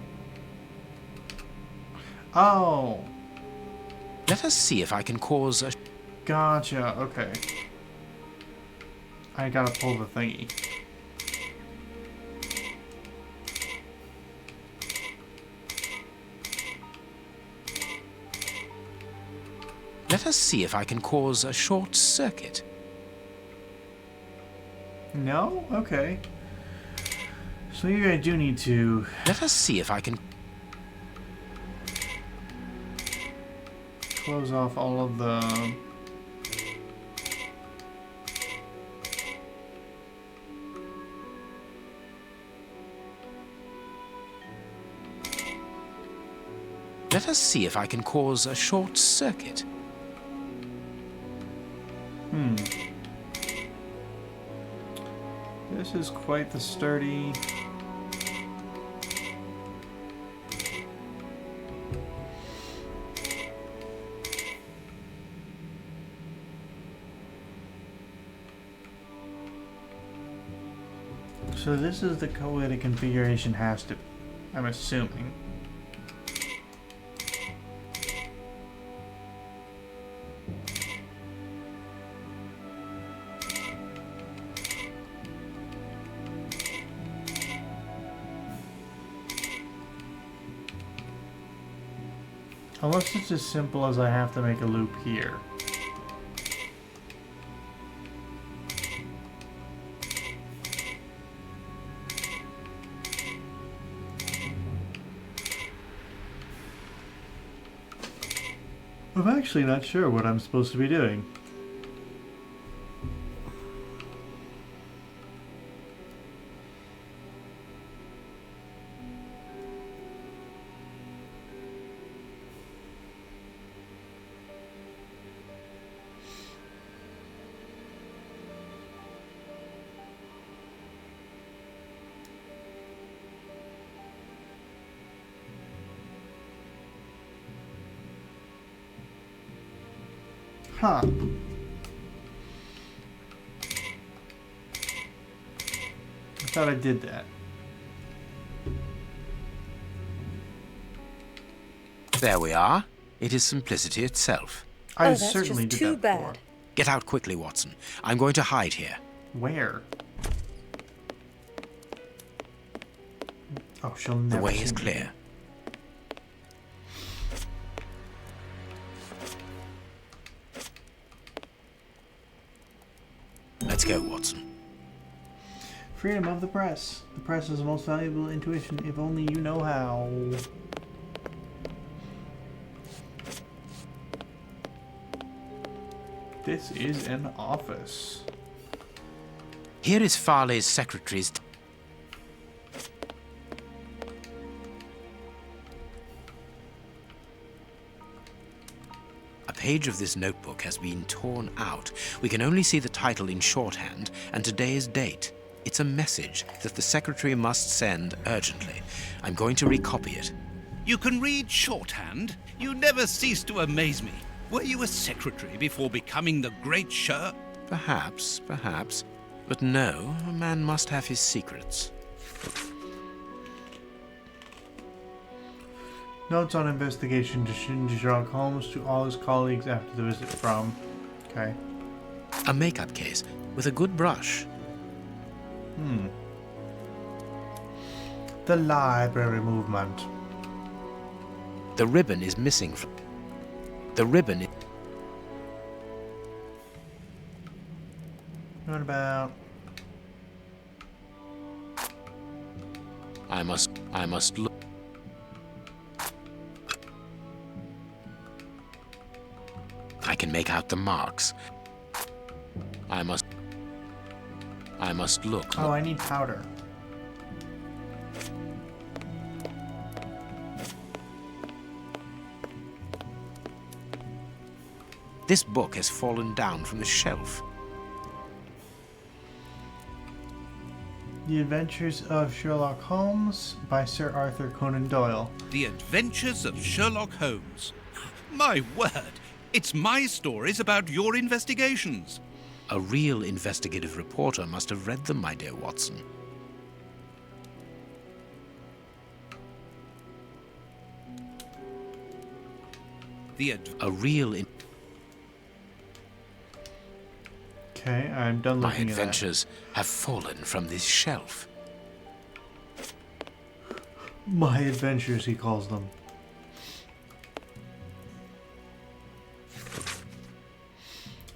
Oh! Let us see if I can cause a... Gotcha, okay. I gotta pull the thingy. Let us see if I can cause a short circuit. No? Okay. So maybe I do need to... Let us see if I can... close off all of the... Let us see if I can cause a short circuit. This is quite the sturdy... So this is the way the configuration has to... I'm assuming. Unless it's as simple as I have to make a loop here. I'm actually not sure what I'm supposed to be doing. Huh. I thought I did that. There we are. It is simplicity itself. I certainly did that before. Get out quickly, Watson. I'm going to hide here. Where? Oh, she'll never The way see is me. clear. Let's go, Watson. Freedom of the press. The press is the most valuable intuition if only you know how. This is an office. Here is Farley's secretary's... A page of this notebook has been torn out. We can only see the title in shorthand and today's date. It's a message that the secretary must send urgently. I'm going to recopy it. You can read shorthand? You never cease to amaze me. Were you a secretary before becoming the great Perhaps. But no, a man must have his secrets. Notes on investigation to Sherlock Holmes to all his colleagues after the visit from... Okay. A makeup case with a good brush. The library movement. The ribbon is missing from... The ribbon is... What about... I must look... I can make out the marks. I must look. Oh, I need powder. This book has fallen down from the shelf. The Adventures of Sherlock Holmes by Sir Arthur Conan Doyle. The Adventures of Sherlock Holmes. My word, it's my stories about your investigations. A real investigative reporter must have read them, my dear Watson. Okay, I'm done My looking at that. adventures have fallen from this shelf. My adventures, he calls them.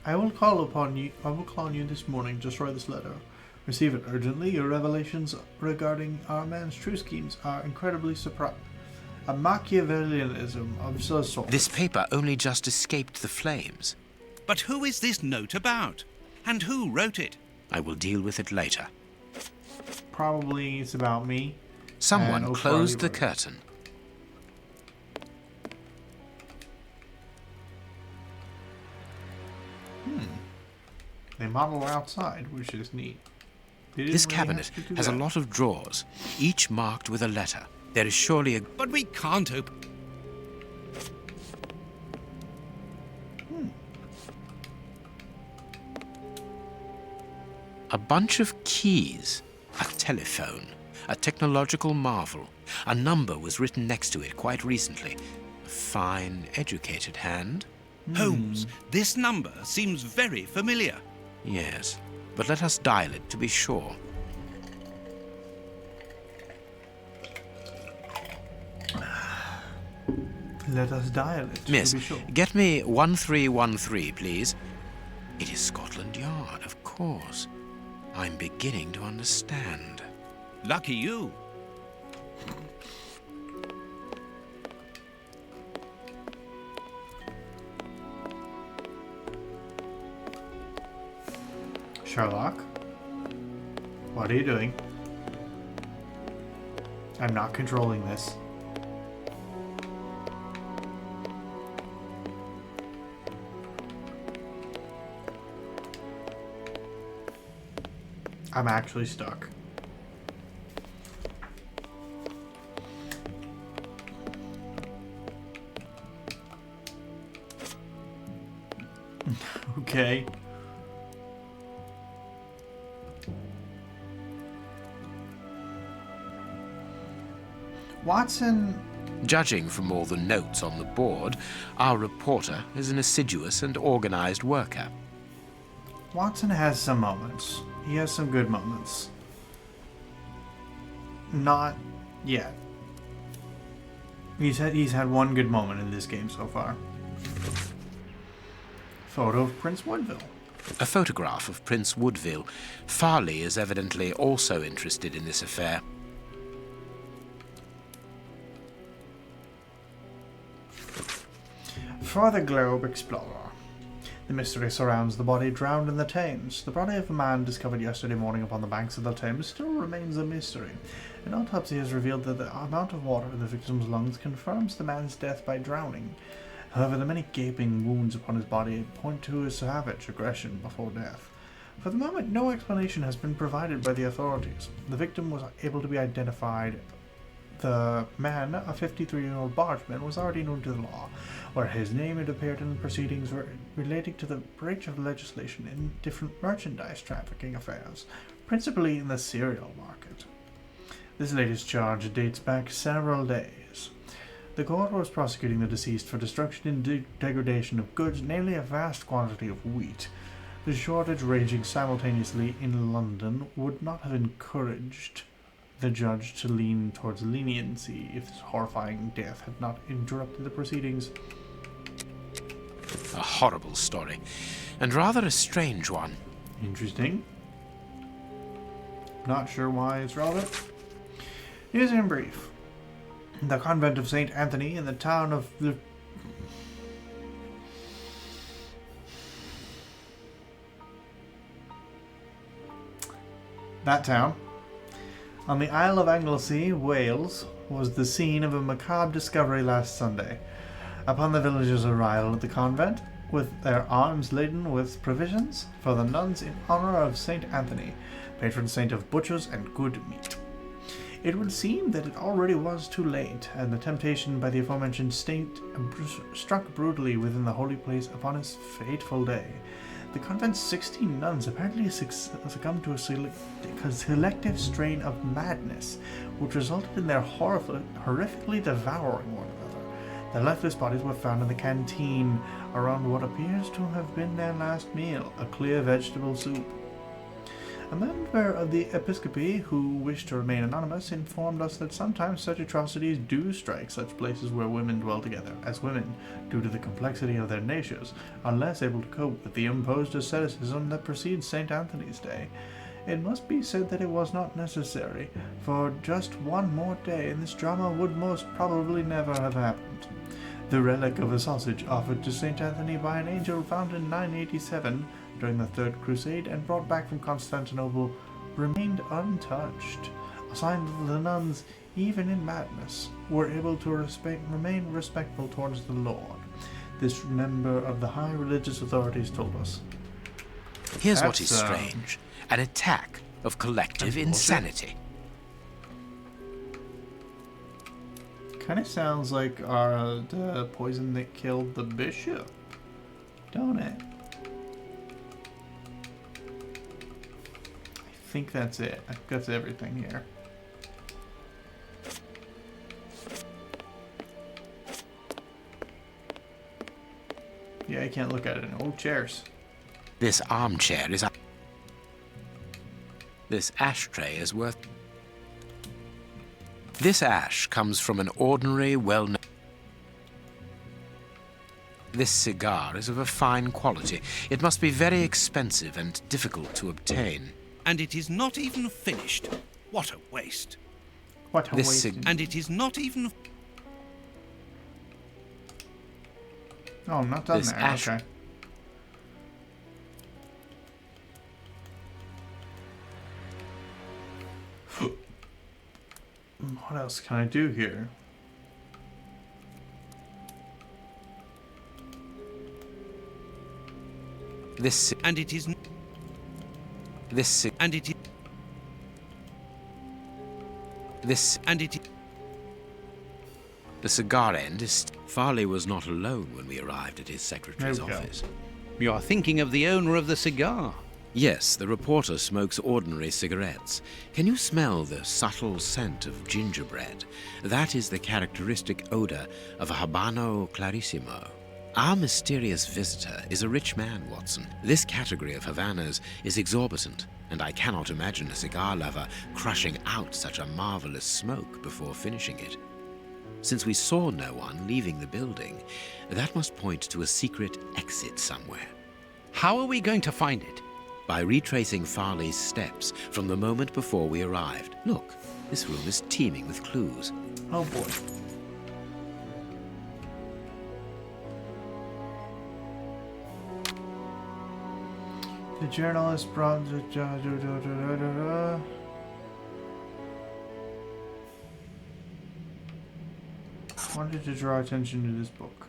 I will call on you this morning. Just write this letter. Receive it urgently. Your revelations regarding our man's true schemes are incredibly surprising. A Machiavellianism of some sort. This paper only just escaped the flames. But who is this note about? And who wrote it? I will deal with it later. Probably it's about me. Someone closed the curtain. They model outside, which is neat. This cabinet has a lot of drawers, each marked with a letter. There is surely a... But we can't open... A bunch of keys, a telephone, a technological marvel. A number was written next to it quite recently. A fine, educated hand. Holmes, this number seems very familiar. Yes, but let us dial it to be sure. Let us dial it Miss, to be sure. get me 1313, please. It is Scotland Yard, of course. I'm beginning to understand. Lucky you. Sherlock? What are you doing? I'm not controlling this. I'm actually stuck. Okay. Watson... Judging from all the notes on the board, our reporter is an assiduous and organized worker. Watson has some moments. He has some good moments. Not yet. He's had one good moment in this game so far. Photo of Prince Woodville. A photograph of Prince Woodville. Farley is evidently also interested in this affair. For the Globe Explorer. The mystery surrounds the body drowned in the Thames. The body of a man discovered yesterday morning upon the banks of the Thames still remains a mystery. An autopsy has revealed that the amount of water in the victim's lungs confirms the man's death by drowning. However, the many gaping wounds upon his body point to his savage aggression before death. For the moment, no explanation has been provided by the authorities. The victim was able to be identified The man, a 53-year-old bargeman, was already known to the law, where his name had appeared in proceedings relating to the breach of legislation in different merchandise trafficking affairs, principally in the cereal market. This latest charge dates back several days. The court was prosecuting the deceased for destruction and degradation of goods, namely a vast quantity of wheat. The shortage raging simultaneously in London would not have encouraged the judge to lean towards leniency if this horrifying death had not interrupted the proceedings. A horrible story, and rather a strange one. Interesting. Not sure why it's relevant. Here's in brief. The convent of St. Anthony in the town of that town, on the Isle of Anglesey, Wales, was the scene of a macabre discovery last Sunday. Upon the villagers' arrival at the convent, with their arms laden with provisions for the nuns in honor of St. Anthony, patron saint of butchers and good meat. It would seem that it already was too late, and the temptation by the aforementioned saint struck brutally within the holy place upon his fateful day. The convent's 16 nuns apparently succumbed to a selective strain of madness, which resulted in their horrifically devouring one another. Their lifeless bodies were found in the canteen around what appears to have been their last meal, a clear vegetable soup. A member of the episcopacy, who wished to remain anonymous, informed us that sometimes such atrocities do strike such places where women dwell together, as women, due to the complexity of their natures, are less able to cope with the imposed asceticism that precedes St. Anthony's Day. It must be said that it was not necessary, for just one more day and this drama would most probably never have happened. The relic of a sausage offered to St. Anthony by an angel found in 987 during the Third Crusade and brought back from Constantinople remained untouched, a sign that the nuns, even in madness, were able to remain respectful towards the Lord. This member of the high religious authorities told us. Here's what is strange. An attack of collective insanity. Kind of sounds like the poison that killed the bishop, don't it? I think that's it. I think that's everything here. Yeah, I can't look at it. Oh, chairs. This armchair is... This ashtray is worth... This ash comes from an ordinary, well-known... This cigar is of a fine quality. It must be very expensive and difficult to obtain. And it is not even finished. What a waste. What a waste. And it is not even... Oh, I'm not done This there. ash- Okay. What else can I do here? This... And it is... This... And it is... This... And it is... The cigar end is... Farley was not alone when we arrived at his secretary's There we go. office. You are thinking of the owner of the cigar. Yes, the reporter smokes ordinary cigarettes. Can you smell the subtle scent of gingerbread? That is the characteristic odor of a Habano Clarissimo. Our mysterious visitor is a rich man, Watson. This category of Havanas is exorbitant, and I cannot imagine a cigar lover crushing out such a marvelous smoke before finishing it. Since we saw no one leaving the building, that must point to a secret exit somewhere. How are we going to find it? By retracing Farley's steps from the moment before we arrived. Look, this room is teeming with clues. Oh boy. The journalist brought the... wanted to draw attention to this book.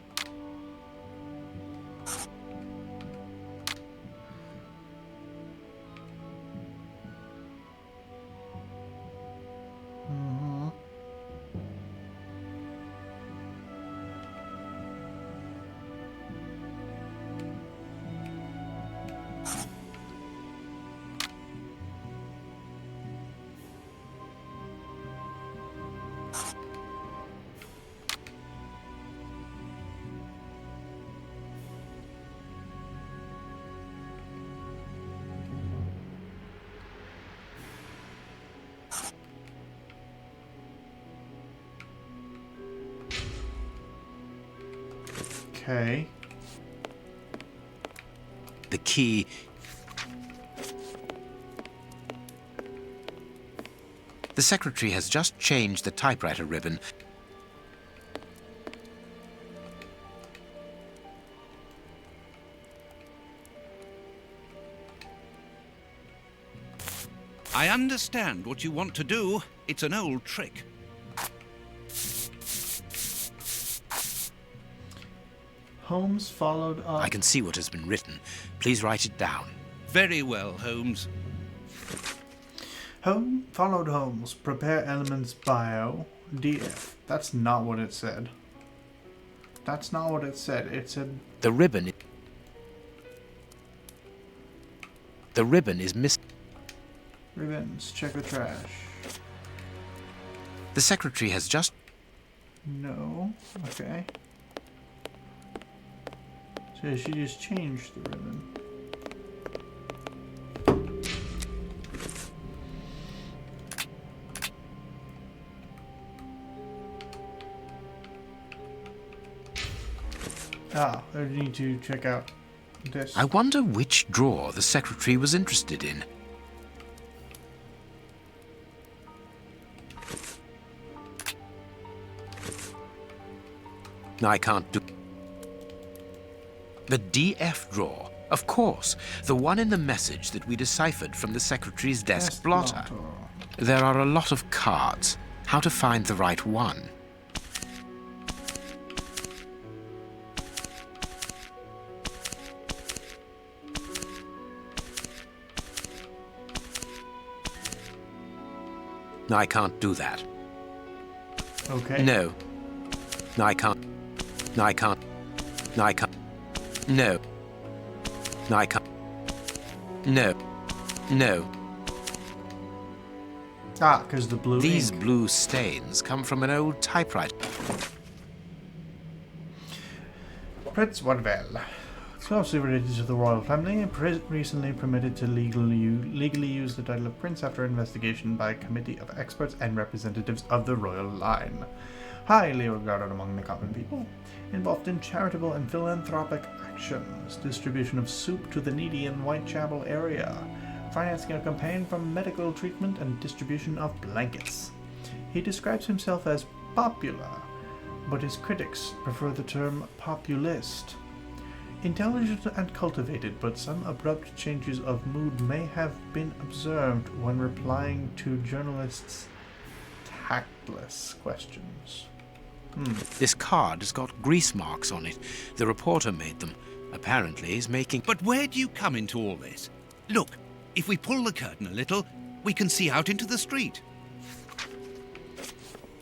Okay. The key... The secretary has just changed the typewriter ribbon. I understand what you want to do. It's an old trick. Holmes followed up. I can see what has been written. Please write it down. Very well, Holmes. Followed Holmes. Prepare elements bio. DF. That's not what it said. That's not what it said. It said... The ribbon is missing. Ribbons. Check the trash. The secretary has just... No. Okay. So she just changed the ribbon. Ah, I need to check out this. I wonder which drawer the secretary was interested in. I can't do... The DF drawer, of course. The one in the message that we deciphered from the secretary's desk blotter. There are a lot of cards. How to find the right one? I can't do that. Okay. No. I can't. I can't. I can't. No. I can't. No. No. Ah, because the blue These ink. blue stains come from an old typewriter. Prince Wadwell. Closely related to the royal family, recently permitted to legally use the title of prince after investigation by a committee of experts and representatives of the royal line. Highly regarded among the common people, involved in charitable and philanthropic actions, distribution of soup to the needy in Whitechapel area, financing a campaign for medical treatment and distribution of blankets. He describes himself as popular, but his critics prefer the term populist. Intelligent and cultivated, but some abrupt changes of mood may have been observed when replying to journalists' tactless questions. This card has got grease marks on it. The reporter made them. Apparently he's making... But where do you come into all this? Look, if we pull the curtain a little, we can see out into the street.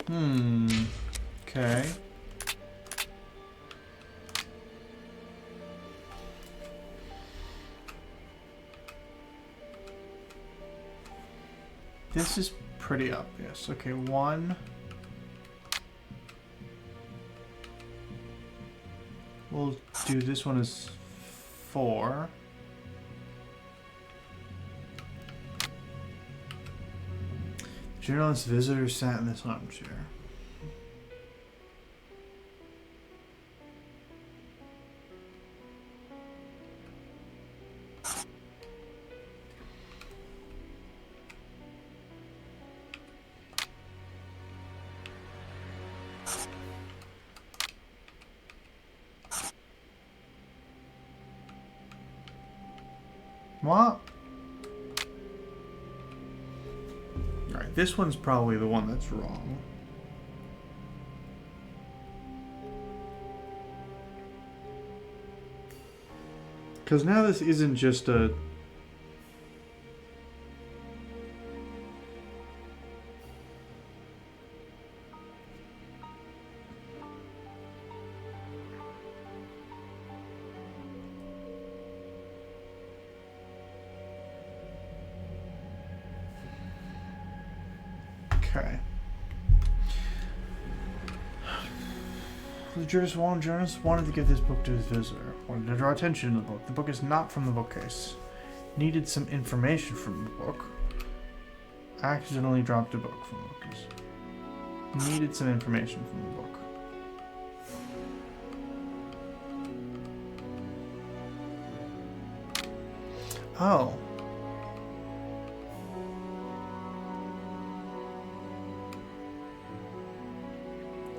Okay. This is pretty obvious. Okay, 1. We'll do this one as 4. Journalist visitor sat in this armchair. What? Alright, this one's probably the one that's wrong. Because now this isn't just a... Okay. The journalist wanted to give this book to his visitor. Wanted to draw attention to the book. The book is not from the bookcase. Needed some information from the book. Accidentally dropped a book from the bookcase. Needed some information from the book. Oh.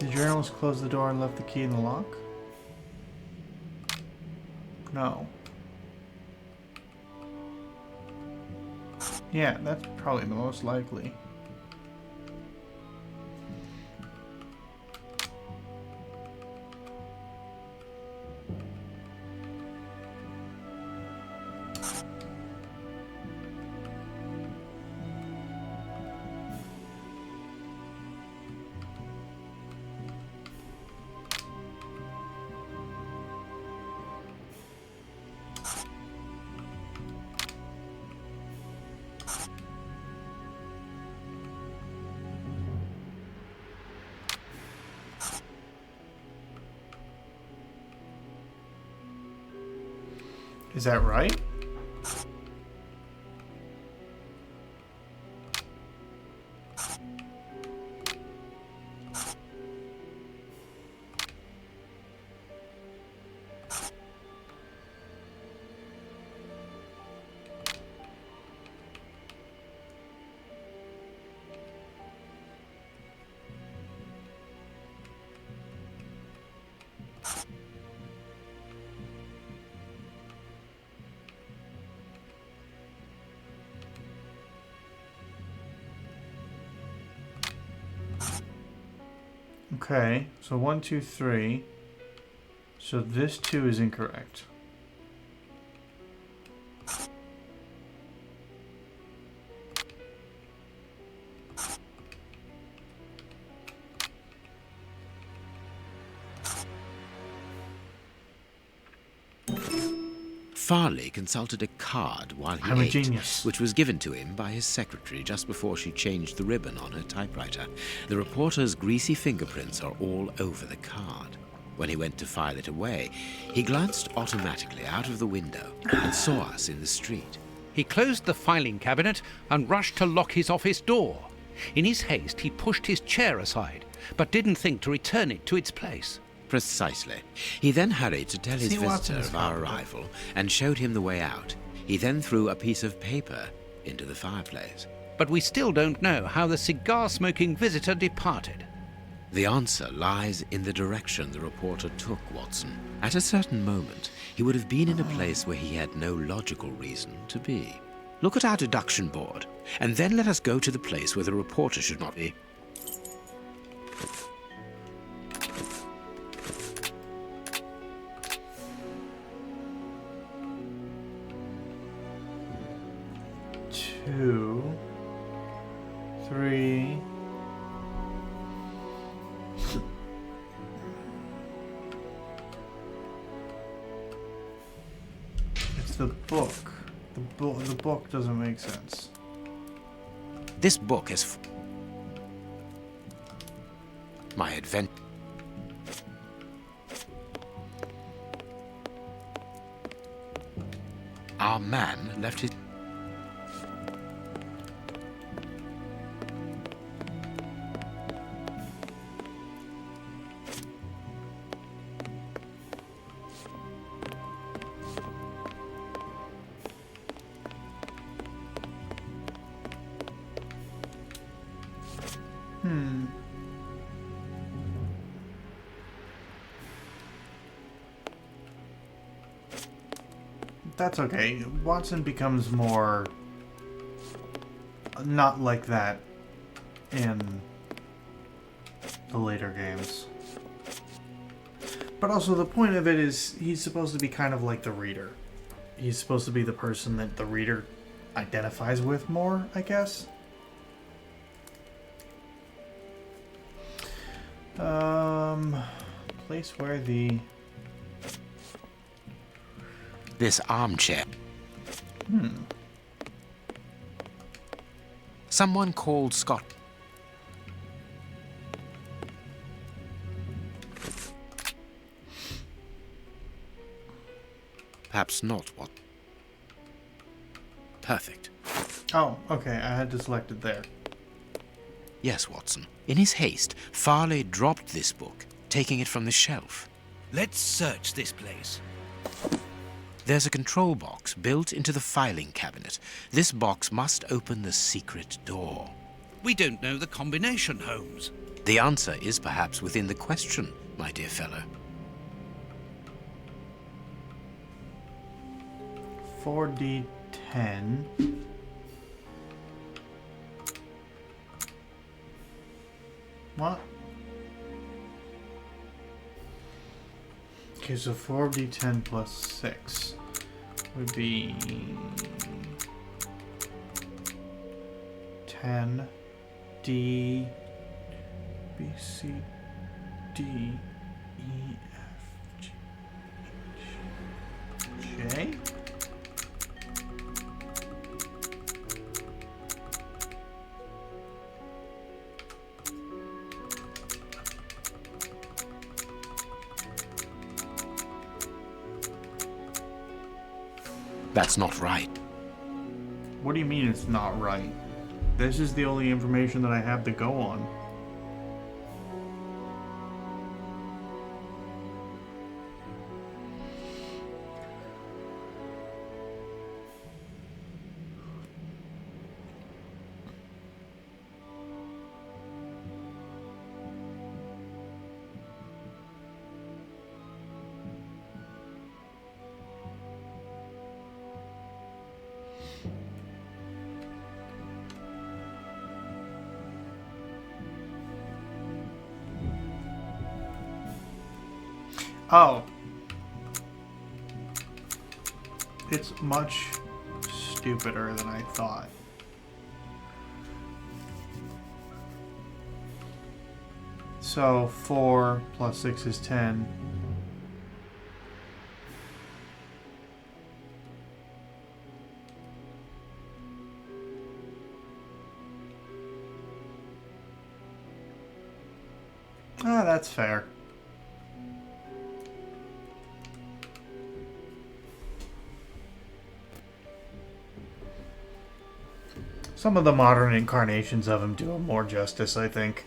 The journalist closed the door and left the key in the lock? No. Yeah, that's probably the most likely. Is that right? Okay, so 1, 2, 3. So this 2 is incorrect. Farley consulted a card while he I'm a ate, genius. which was given to him by his secretary just before she changed the ribbon on her typewriter. The reporter's greasy fingerprints are all over the card. When he went to file it away, he glanced automatically out of the window and saw us in the street. He closed the filing cabinet and rushed to lock his office door. In his haste, he pushed his chair aside, but didn't think to return it to its place. Precisely. He then hurried to tell his See, Watson visitor is of our competent. arrival and showed him the way out. He then threw a piece of paper into the fireplace. But we still don't know how the cigar-smoking visitor departed. The answer lies in the direction the reporter took, Watson. At a certain moment, he would have been in a place where he had no logical reason to be. Look at our deduction board, and then let us go to the place where the reporter should not be. Two, 3. It's the book. The book doesn't make sense. This book is my adventure. Our man left his... That's okay. Watson becomes more not like that in the later games. But also the point of it is he's supposed to be kind of like the reader. He's supposed to be the person that the reader identifies with more, I guess. Place where the... This armchair. Someone called Scott. Perhaps not what. Perfect. Oh, okay. I had to select it there. Yes, Watson. In his haste, Farley dropped this book, taking it from the shelf. Let's search this place. There's a control box built into the filing cabinet. This box must open the secret door. We don't know the combination, Holmes. The answer is perhaps within the question, my dear fellow. 4d10. What? Okay, so 4d10 plus 6 would be 10 D B C D E F G H J. That's not right. What do you mean it's not right? This is the only information that I have to go on. Oh. It's much stupider than I thought. So 4 plus 6 is 10. Ah, that's fair. Some of the modern incarnations of him do him more justice, I think.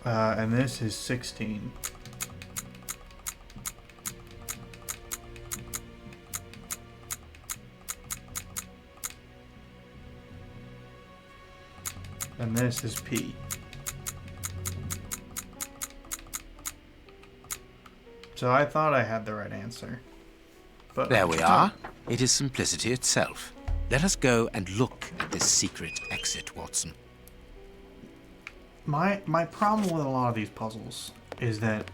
And this is 16. And this is P. So I thought I had the right answer. But there we are. It is simplicity itself. Let us go and look at this secret exit, Watson. My problem with a lot of these puzzles is that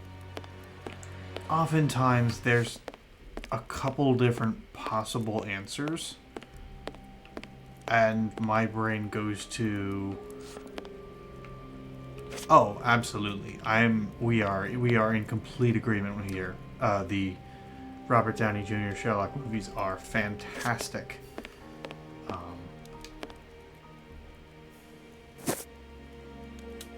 oftentimes there's a couple different possible answers, and my brain goes to, oh, absolutely. We are in complete agreement here. The Robert Downey Jr. Sherlock movies are fantastic.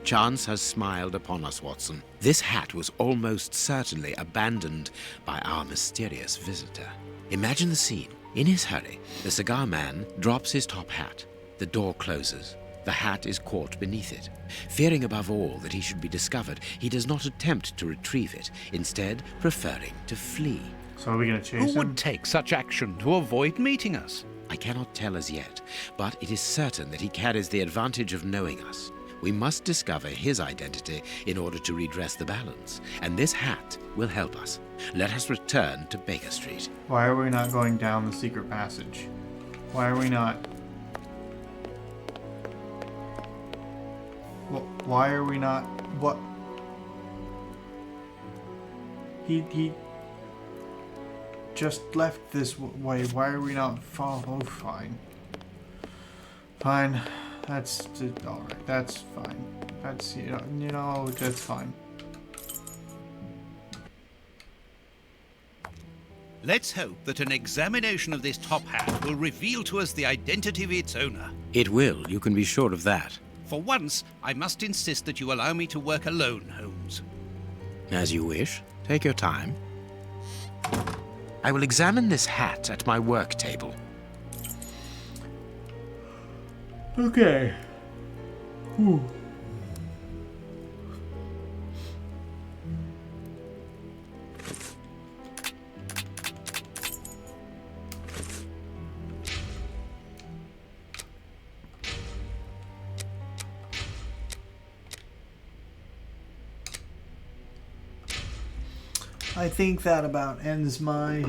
Chance has smiled upon us, Watson. This hat was almost certainly abandoned by our mysterious visitor. Imagine the scene. In his hurry, the cigar man drops his top hat. The door closes. The hat is caught beneath it. Fearing above all that he should be discovered, he does not attempt to retrieve it, instead preferring to flee. So are we going to chase him? Who would take such action to avoid meeting us? I cannot tell as yet, but it is certain that he carries the advantage of knowing us. We must discover his identity in order to redress the balance, and this hat will help us. Let us return to Baker Street. Why are we not going down the secret passage? Why are we not... Why are we not... What? He just left this way. Why are we not follow? Oh, fine. Fine. That's alright. That's fine. That's, you know, that's fine. Let's hope that an examination of this top hat will reveal to us the identity of its owner. It will, you can be sure of that. For once, I must insist that you allow me to work alone, Holmes. As you wish. Take your time. I will examine this hat at my work table. Okay. Whew. I think that about ends my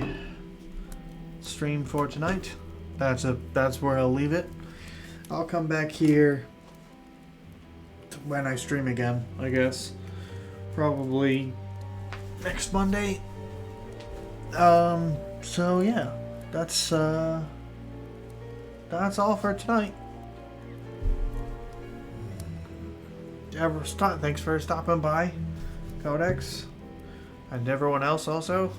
stream for tonight. That's where I'll leave it. I'll come back here when I stream again, I guess. Probably next Monday. So yeah, that's all for tonight. Thanks for stopping by, Codex, and everyone else also.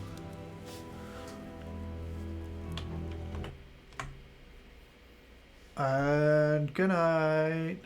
And good night.